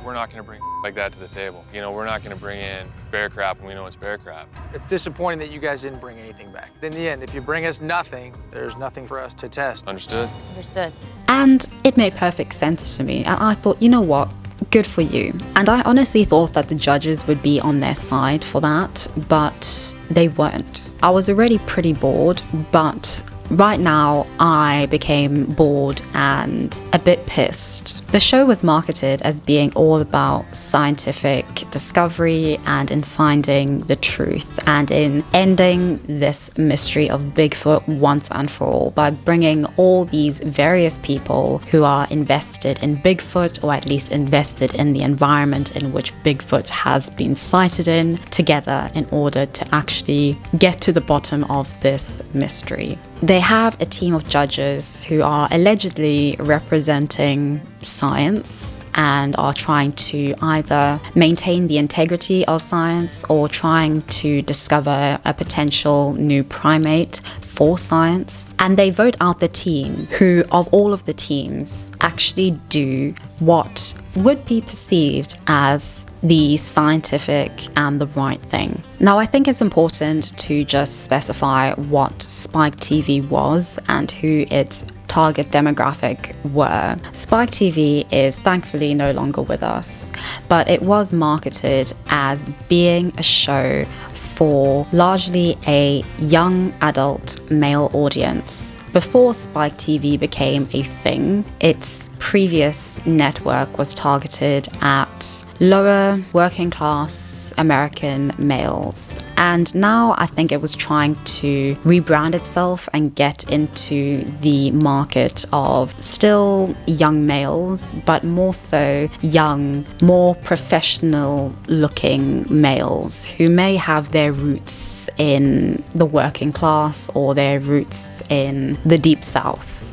we're not going to bring like that to the table. You know, we're not going to bring in bear crap when we know it's bear crap. It's disappointing that you guys didn't bring anything back. In the end, if you bring us nothing, there's nothing for us to test. Understood? Understood. And it made perfect sense to me. And I thought, you know what? Good for you. And I honestly thought that the judges would be on their side for that, but they weren't. I was already pretty bored, but right now I became bored and a bit pissed. The show was marketed as being all about scientific discovery and in finding the truth and in ending this mystery of Bigfoot once and for all by bringing all these various people who are invested in Bigfoot, or at least invested in the environment in which Bigfoot has been sighted in, together in order to actually get to the bottom of this mystery. They have a team of judges who are allegedly representing science and are trying to either maintain the integrity of science or trying to discover a potential new primate for science. And they vote out the team who, of all of the teams, actually do what would be perceived as the scientific and the right thing. Now, I think it's important to just specify what Spike TV was and who its target demographic were. Spike TV is thankfully no longer with us, but it was marketed as being a show for largely a young adult male audience. Before Spike TV became a thing, its previous network was targeted at lower working class American males. And now I think it was trying to rebrand itself and get into the market of still young males, but more so young, more professional looking males who may have their roots in the working class or their roots in the Deep South.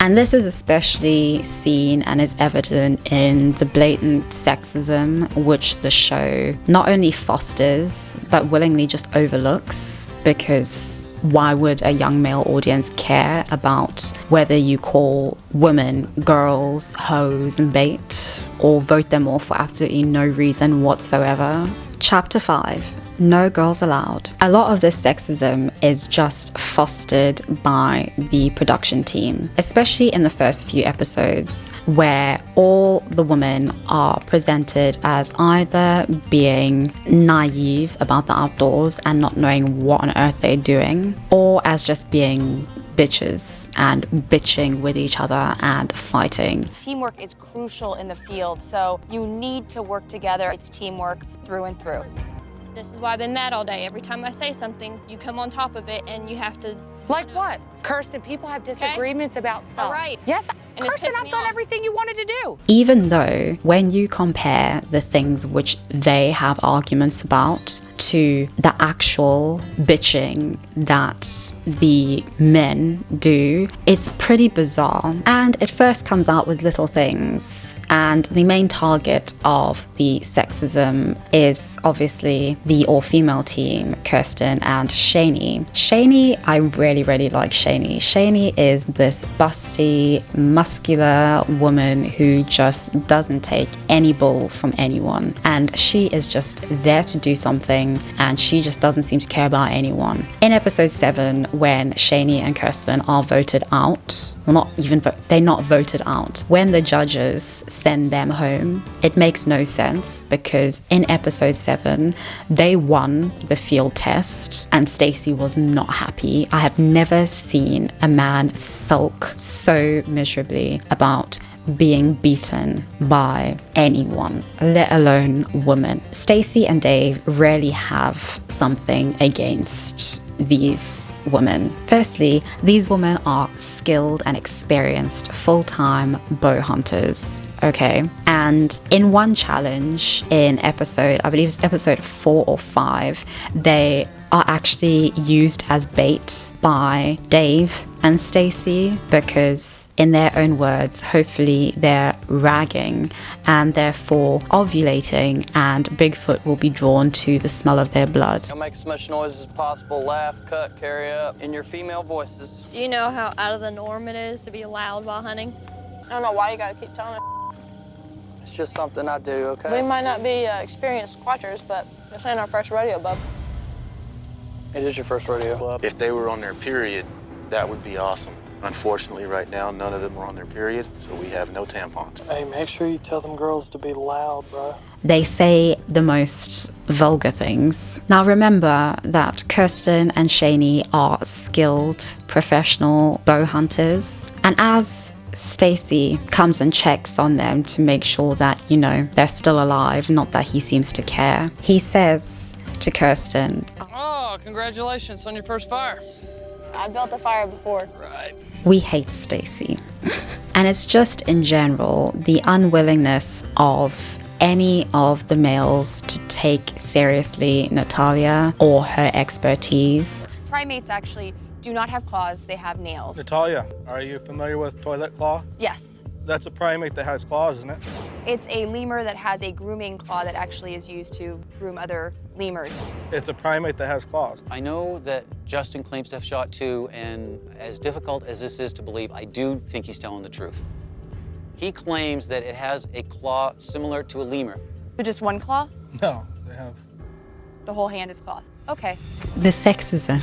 And this is especially seen and is evident in the blatant sexism which the show not only fosters, but willingly just overlooks, because why would a young male audience care about whether you call women girls, hoes, and bait, or vote them off for absolutely no reason whatsoever? Chapter 5. No girls allowed. A lot of this sexism is just fostered by the production team, especially in the first few episodes, where all the women are presented as either being naive about the outdoors and not knowing what on earth they're doing, or as just being bitches and bitching with each other and fighting. Teamwork is crucial in the field, so you need to work together. It's teamwork through and through. This is why I've been mad all day. Every time I say something, you come on top of it and you have to... Like what? Kirsten, people have disagreements about stuff. All right. Yes, And Kirsten, I've done everything you wanted to do. Even though when you compare the things which they have arguments about to the actual bitching that the men do, it's pretty bizarre. And it first comes out with little things. And the main target of the sexism is obviously the all-female team, Kirsten and Shani. Shani, I really like Shani. Shani is this busty, muscular woman who just doesn't take any bull from anyone. And she is just there to do something, and she just doesn't seem to care about anyone. In episode 7, when Shani and Kirsten are voted out, well, they're not voted out. When the judges send them home, it makes no sense, because in episode 7, they won the field test and Stacy was not happy. I have never seen a man sulk so miserably about being beaten by anyone, let alone women. Stacy and Dave really have something against these women. Firstly, these women are skilled and experienced full-time bow hunters. Okay, and in one challenge in episode, I believe it's episode 4 or 5, they are actually used as bait by Dave and Stacy because, in their own words, hopefully they're ragging and therefore ovulating, and Bigfoot will be drawn to the smell of their blood. You'll make as much noise as possible, laugh, cut, carry up in your female voices. Do you know how out of the norm it is to be loud while hunting? I don't know why you gotta keep telling us. It's just something I do, okay? We might not be experienced squatchers, but this ain't our first rodeo, bub. It is your first rodeo. If they were on their period, that would be awesome. Unfortunately, right now, none of them are on their period, so we have no tampons. Hey, make sure you tell them girls to be loud, bro. They say the most vulgar things. Now remember that Kirsten and Shani are skilled professional bow hunters, and as Stacy comes and checks on them to make sure that, you know, they're still alive, not that he seems to care, he says to Kirsten, Oh, congratulations on your first fire. I built a fire before. Right. we hate Stacy. And it's just in general the unwillingness of any of the males to take seriously Natalia or her expertise. Primates actually do not have claws, they have nails. Natalia, are you familiar with toilet claw? Yes. That's a primate that has claws, isn't it? It's a lemur that has a grooming claw that actually is used to groom other lemurs. It's a primate that has claws. I know that Justin claims to have shot 2, and as difficult as this is to believe, I do think he's telling the truth. He claims that it has a claw similar to a lemur. Just one claw? No, they have... The whole hand is claws. Okay. The sexism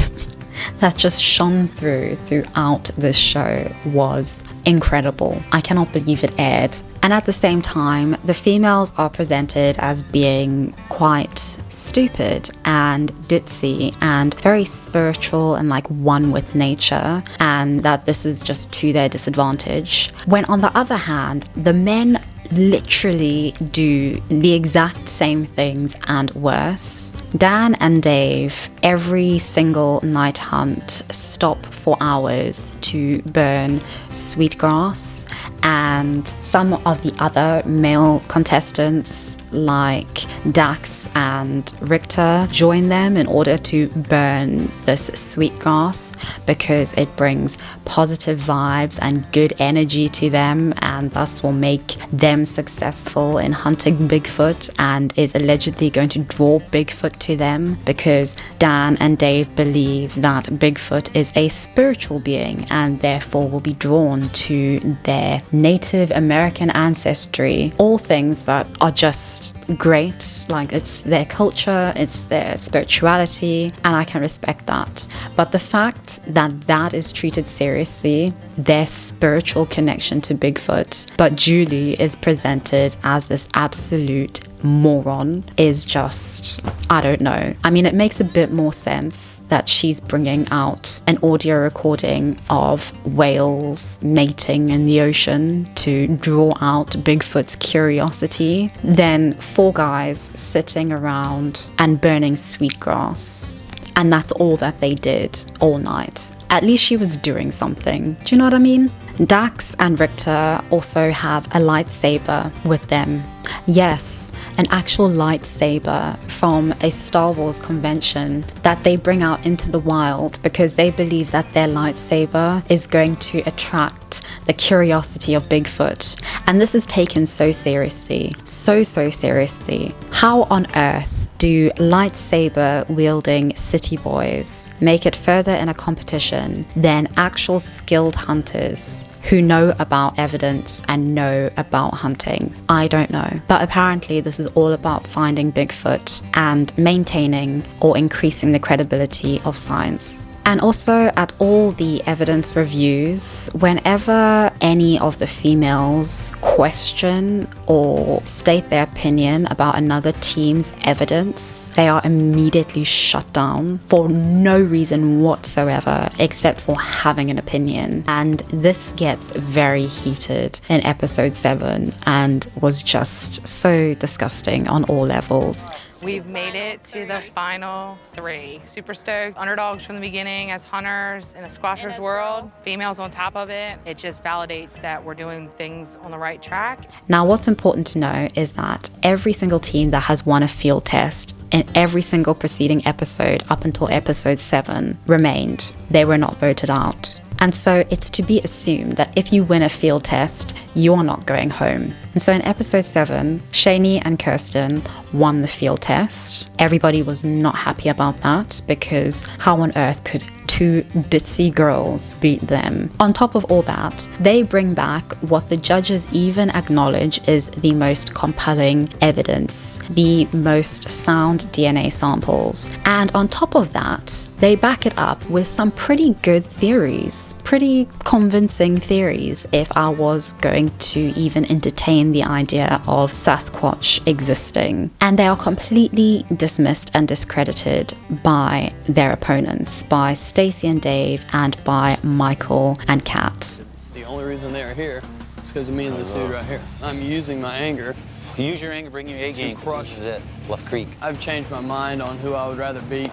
that just shone throughout this show was incredible. I cannot believe it aired. And at the same time, the females are presented as being quite stupid and ditzy and very spiritual and like one with nature, and that this is just to their disadvantage. When on the other hand, the men literally do the exact same things and worse. Dan and Dave, every single night hunt, stop for hours to burn sweetgrass, and some of the other male contestants like Dax and Richter join them in order to burn this sweetgrass because it brings positive vibes and good energy to them, and thus will make them successful in hunting Bigfoot, and is allegedly going to draw Bigfoot to them because Dan and Dave believe that Bigfoot is a spiritual being and therefore will be drawn to their Native American ancestry. All things that are just great, like it's their culture, it's their spirituality, and I can respect that. But the fact that that is treated seriously, their spiritual connection to Bigfoot, but Julie is presented as this absolute moron, is just, I don't know. I mean, it makes a bit more sense that she's bringing out an audio recording of whales mating in the ocean to draw out Bigfoot's curiosity than 4 guys sitting around and burning sweetgrass. And that's all that they did all night. At least she was doing something. Do you know what I mean? Dax and Richter also have a lightsaber with them. Yes, an actual lightsaber from a Star Wars convention that they bring out into the wild because they believe that their lightsaber is going to attract the curiosity of Bigfoot. And this is taken so seriously, so seriously. How on earth do lightsaber wielding city boys make it further in a competition than actual skilled hunters who know about evidence and know about hunting? I don't know. But apparently this is all about finding Bigfoot and maintaining or increasing the credibility of science. And also at all the evidence reviews, whenever any of the females question or state their opinion about another team's evidence, they are immediately shut down for no reason whatsoever except for having an opinion. And this gets very heated in episode 7 and was just so disgusting on all levels. We've made it to the final 3. Super stoked. Underdogs from the beginning as hunters in a squasher's world. Females on top of it. It just validates that we're doing things on the right track. Now, what's important to know is that every single team that has won a field test in every single preceding episode up until episode 7 remained. They were not voted out. And so it's to be assumed that if you win a field test, you are not going home. And so in episode 7, Shani and Kirsten won the field test. Everybody was not happy about that because how on earth could 2 ditzy girls beat them? On top of all that, they bring back what the judges even acknowledge is the most compelling evidence, the most sound DNA samples. And on top of that, they back it up with some pretty good theories, pretty convincing theories if I was going to even entertain the idea of Sasquatch existing. And they are completely dismissed and discredited by their opponents, by Stacy and Dave and by Michael and Kat. The only reason they're here is because of me and this dude right here. I'm using my anger. Use your anger, bring your A game. This is it. Bluff Creek. I've changed my mind on who I would rather beat.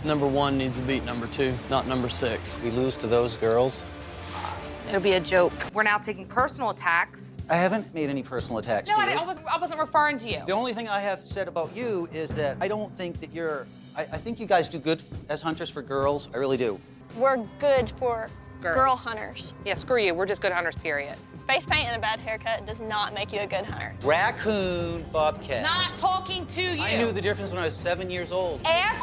Number 1 needs to beat number 2, not number 6. We lose to those girls. It'll be a joke. We're now taking personal attacks. I haven't made any personal attacks No, to you. I wasn't referring to you. The only thing I have said about you is that I don't think that you're... I think you guys do good as hunters for girls. I really do. We're good for Girls. girl hunters. Yeah, screw you. We're just good hunters, period. Face paint and a bad haircut does not make you a good hunter. Raccoon, bobcat. Not talking to you. I knew the difference when I was 7 years old. Ass,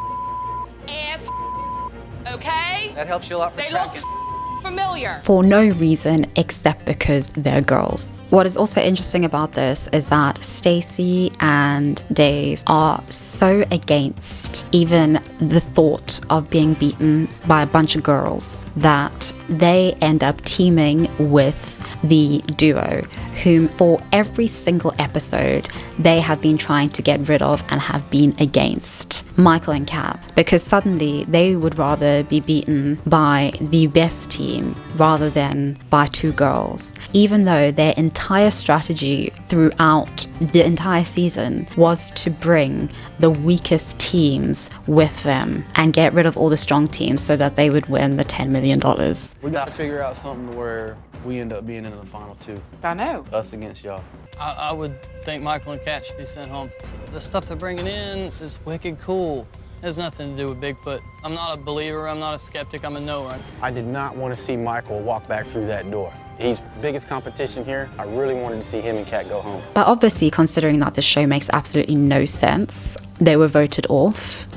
okay? That helps you a lot for They tracking. look familiar. For no reason except because they're girls. What is also interesting about this is that Stacy and Dave are so against even the thought of being beaten by a bunch of girls that they end up teaming with the duo, whom for every single episode they have been trying to get rid of and have been against, Michael and Kat, because suddenly they would rather be beaten by the best team rather than by 2 girls, even though their entire strategy throughout the entire season was to bring the weakest teams with them and get rid of all the strong teams so that they would win the $10 million. We got to figure out something where we end up being in the final 2. I know. Us against y'all. I would think Michael and Kat should be sent home. The stuff they're bringing in is wicked cool. It has nothing to do with Bigfoot. I'm not a believer, I'm not a skeptic, I'm a knower. I did not want to see Michael walk back through that door. He's biggest competition here. I really wanted to see him and Kat go home. But obviously, considering that the show makes absolutely no sense, they were voted off.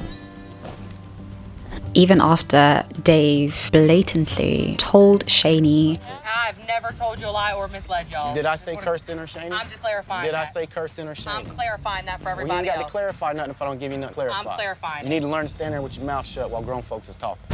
Even after Dave blatantly told Shani... I've never told you a lie or misled y'all. Did I say Kirsten or Shani? I'm just clarifying Did I that. say Kirsten or Shani? I'm clarifying that for everybody Well, you ain't got else. to clarify nothing if I don't give you nothing to clarify. I'm clarifying You need to learn to stand there with your mouth shut while grown folks is talking.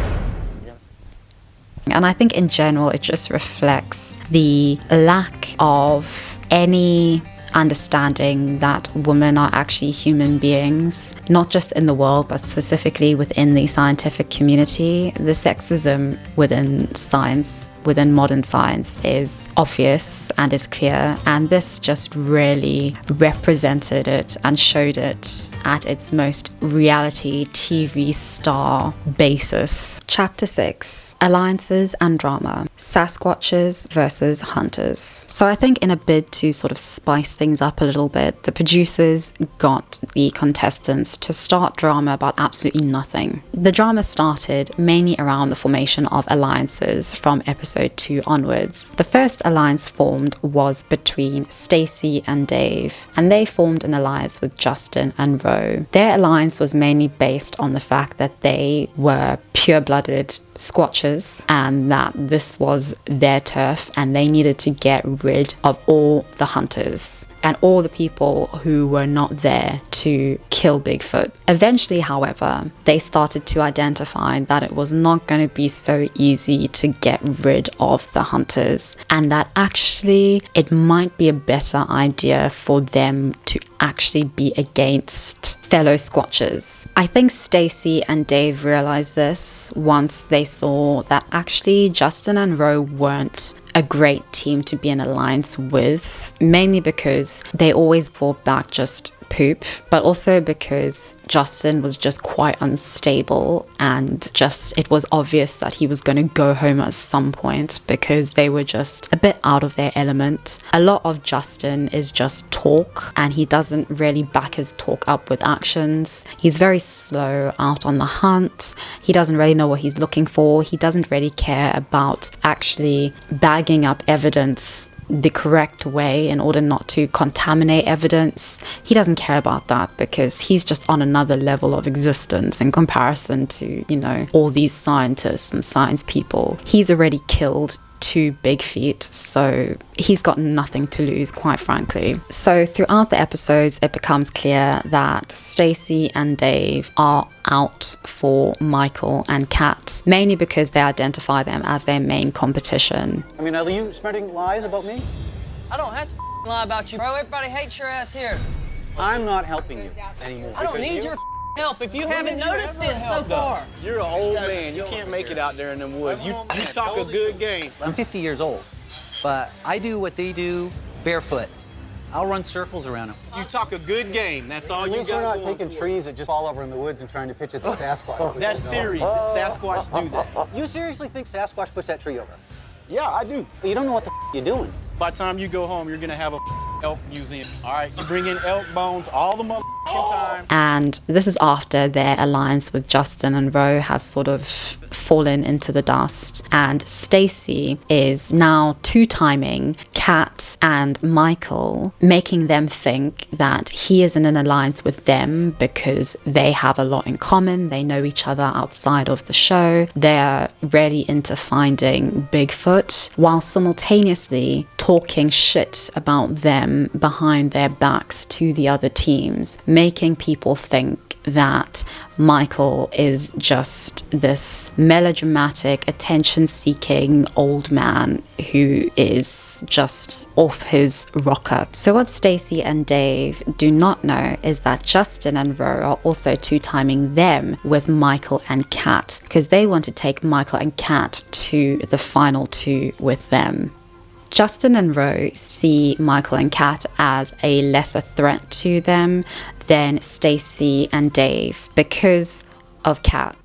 And I think in general, it just reflects the lack of any understanding that women are actually human beings, not just in the world, but specifically within the scientific community. The sexism within science, within modern science, is obvious and is clear, and this just really represented it and showed it at its most reality TV star basis. Chapter 6, Alliances and Drama, Sasquatches versus Hunters. So I think in a bid to sort of spice things up a little bit, the producers got the contestants to start drama about absolutely nothing. The drama started mainly around the formation of alliances from episode 2 onwards. The first alliance formed was between Stacy and Dave, and they formed an alliance with Justin and Ro. Their alliance was mainly based on the fact that they were pure-blooded squatchers and that this was their turf and they needed to get rid of all the hunters and all the people who were not there to kill Bigfoot. Eventually, however, they started to identify that it was not going to be so easy to get rid of the hunters, and that actually it might be a better idea for them to actually be against fellow squatchers. I think Stacy and Dave realized this once they saw that actually Justin and Ro weren't a great team to be in alliance with, mainly because they always brought back just poop, but also because Justin was just quite unstable, and just it was obvious that he was going to go home at some point because they were just a bit out of their element. A lot of Justin is just talk, and he doesn't really back his talk up with actions. He's very slow out on the hunt. He doesn't really know what he's looking for. He doesn't really care about actually bagging up evidence the correct way in order not to contaminate evidence. He doesn't care about that because he's just on another level of existence in comparison to, you know, all these scientists and science people. He's already killed 2 big feet, so he's got nothing to lose, quite frankly. So throughout the episodes, it becomes clear that Stacy and Dave are out for Michael and Kat, mainly because they identify them as their main competition. I mean, are you spreading lies about me? I don't have to lie about you, bro. Everybody hates your ass here. I'm not helping you anymore. I don't need your help if you haven't noticed it so far. You're an old man. You can't make it out there in them woods. You talk a good game. I'm 50 years old, but I do what they do barefoot. I'll run circles around them. You talk a good game. That's all you got. We're not taking trees that just fall over in the woods and trying to pitch at the Sasquatch. That's theory. Sasquatch do that. You seriously think Sasquatch pushed that tree over? Yeah, I do. But you don't know what the you're doing. By the time you go home, you're gonna have a elk museum. All right, you bring in elk bones all the time. And this is after their alliance with Justin and Ro has sort of fallen into the dust, and Stacy is now two-timing Kat and Michael, making them think that he is in an alliance with them because they have a lot in common. They know each other outside of the show. They're really into finding Bigfoot, while simultaneously talking shit about them behind their backs to the other teams, making people think that Michael is just this melodramatic, attention-seeking old man who is just off his rocker. So what Stacy and Dave do not know is that Justin and Ro are also two-timing them with Michael and Kat, because they want to take Michael and Kat to the final 2 with them. Justin and Ro see Michael and Kat as a lesser threat to them than Stacy and Dave because of Kat.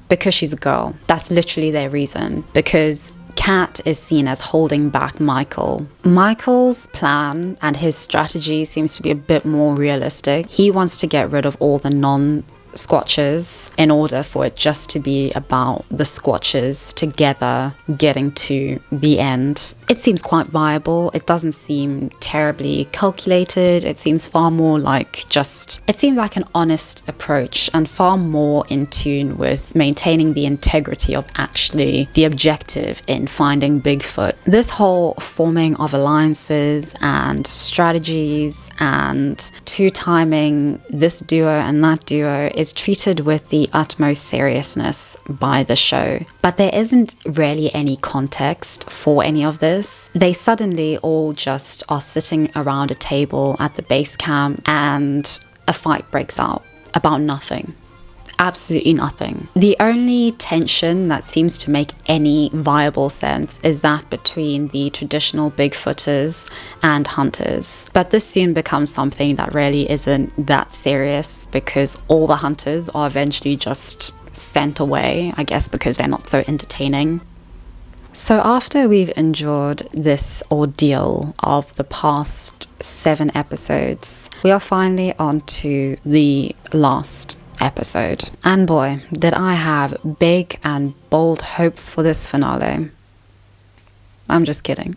Because she's a girl. That's literally their reason. Because Kat is seen as holding back Michael. Michael's plan and his strategy seems to be a bit more realistic. He wants to get rid of all the non-Squatchers in order for it just to be about the Squatchers together getting to the end. It seems quite viable. It doesn't seem terribly calculated. It seems far more like it seems like an honest approach and far more in tune with maintaining the integrity of actually the objective in finding Bigfoot. This whole forming of alliances and strategies and two-timing this duo and that duo is treated with the utmost seriousness by the show. But there isn't really any context for any of this. They suddenly all just are sitting around a table at the base camp and a fight breaks out about nothing. Absolutely nothing. The only tension that seems to make any viable sense is that between the traditional Bigfooters and hunters. But this soon becomes something that really isn't that serious because all the hunters are eventually just sent away, I guess because they're not so entertaining. So after we've endured this ordeal of the past 7 episodes, we are finally on to the last episode. And boy, did I have big and bold hopes for this finale. I'm just kidding.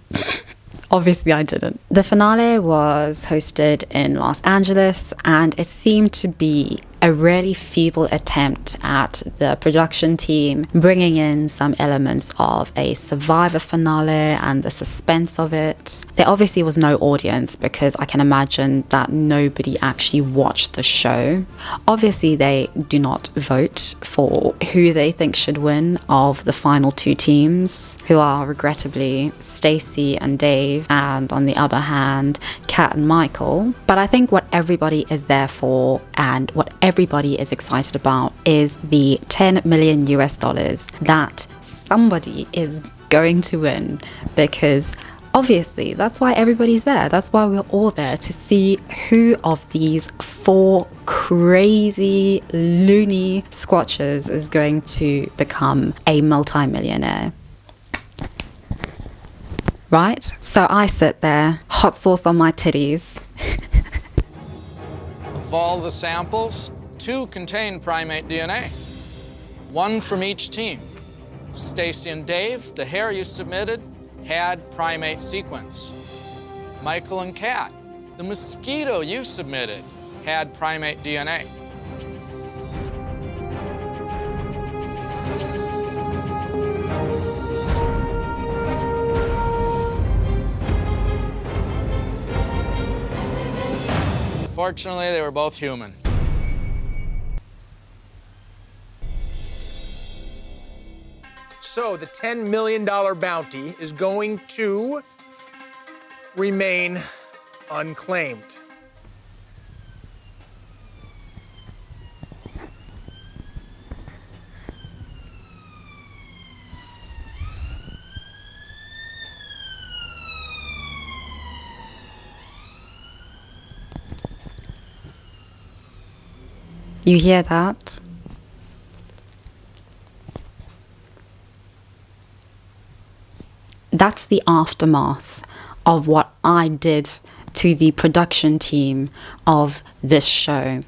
Obviously I didn't. The finale was hosted in Los Angeles and it seemed to be a really feeble attempt at the production team bringing in some elements of a Survivor finale and the suspense of it. There obviously was no audience because I can imagine that nobody actually watched the show. Obviously they do not vote for who they think should win of the final 2 teams, who are regrettably Stacy and Dave, and on the other hand Kat and Michael. But I think what everybody is there for and what everybody is excited about is the $10 million that somebody is going to win, because Obviously, that's why everybody's there. That's why we're all there, to see who of these 4 crazy, loony squatchers is going to become a multi-millionaire. Right? So I sit there, hot sauce on my titties. Of all the samples, 2 contain primate DNA. 1 from each team. Stacy and Dave, the hair you submitted had primate sequence. Michael and Kat, the mosquito you submitted had primate DNA. Fortunately, they were both human. So the $10 million bounty is going to remain unclaimed. You hear that? That's the aftermath of what I did to the production team of this show.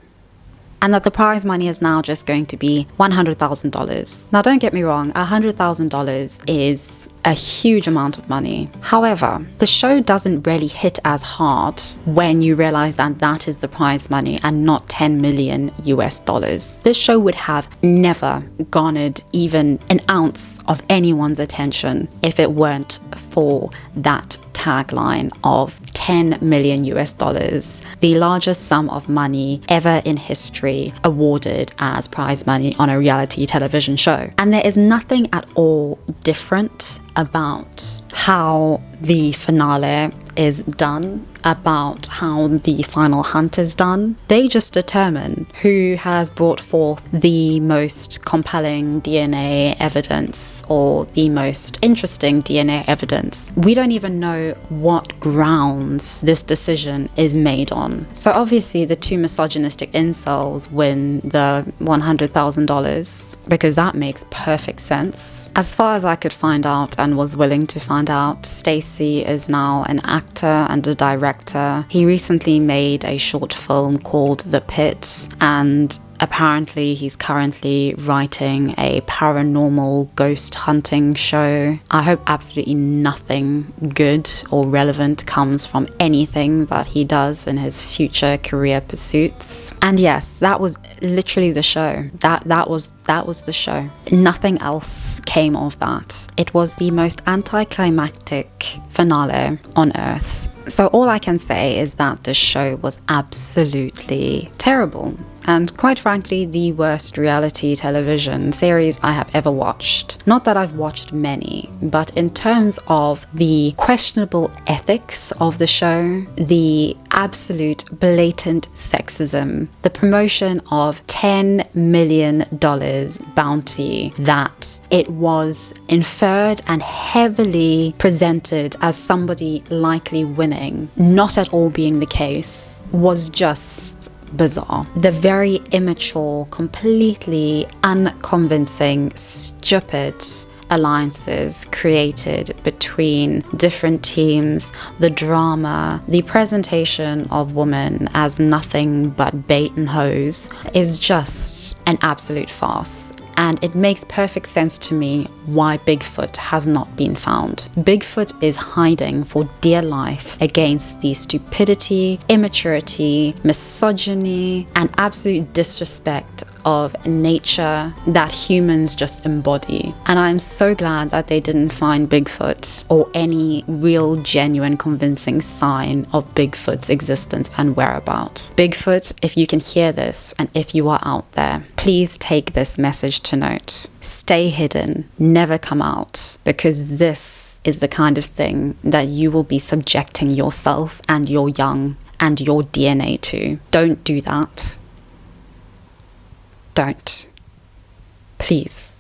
And that the prize money is now just going to be $100,000. Now, don't get me wrong, $100,000 is a huge amount of money. However, the show doesn't really hit as hard when you realize that that is the prize money and not 10 million US dollars. This show would have never garnered even an ounce of anyone's attention if it weren't for that tagline of 10 million US dollars, the largest sum of money ever in history awarded as prize money on a reality television show. And there is nothing at all different about how the finale is done, about how the final hunt is done. They just determine who has brought forth the most compelling DNA evidence or the most interesting DNA evidence. We don't even know what grounds this decision is made on. So obviously the 2 misogynistic incels win the $100,000 because that makes perfect sense. As far as I could find out and was willing to find out, Stacy is now an actor and a director. He recently made a short film called The Pit, and apparently he's currently writing a paranormal ghost hunting show. I hope absolutely nothing good or relevant comes from anything that he does in his future career pursuits. And yes, that was literally the show. That was the show. Nothing else came of that. It was the most anticlimactic finale on earth. So all I can say is that this show was absolutely terrible. And quite frankly, the worst reality television series I have ever watched. Not that I've watched many, but in terms of the questionable ethics of the show, the absolute blatant sexism, the promotion of $10 million bounty, that it was inferred and heavily presented as somebody likely winning, not at all being the case, was just bizarre. The very immature, completely unconvincing, stupid alliances created between different teams, the drama, the presentation of women as nothing but bait and hose is just an absolute farce. And it makes perfect sense to me why Bigfoot has not been found. Bigfoot is hiding for dear life against the stupidity, immaturity, misogyny, and absolute disrespect of nature that humans just embody. And I'm so glad that they didn't find Bigfoot or any real, genuine, convincing sign of Bigfoot's existence and whereabouts. Bigfoot, if you can hear this and if you are out there, please take this message to note. Stay hidden, never come out, because this is the kind of thing that you will be subjecting yourself and your young and your DNA to. Don't do that. Don't. Please.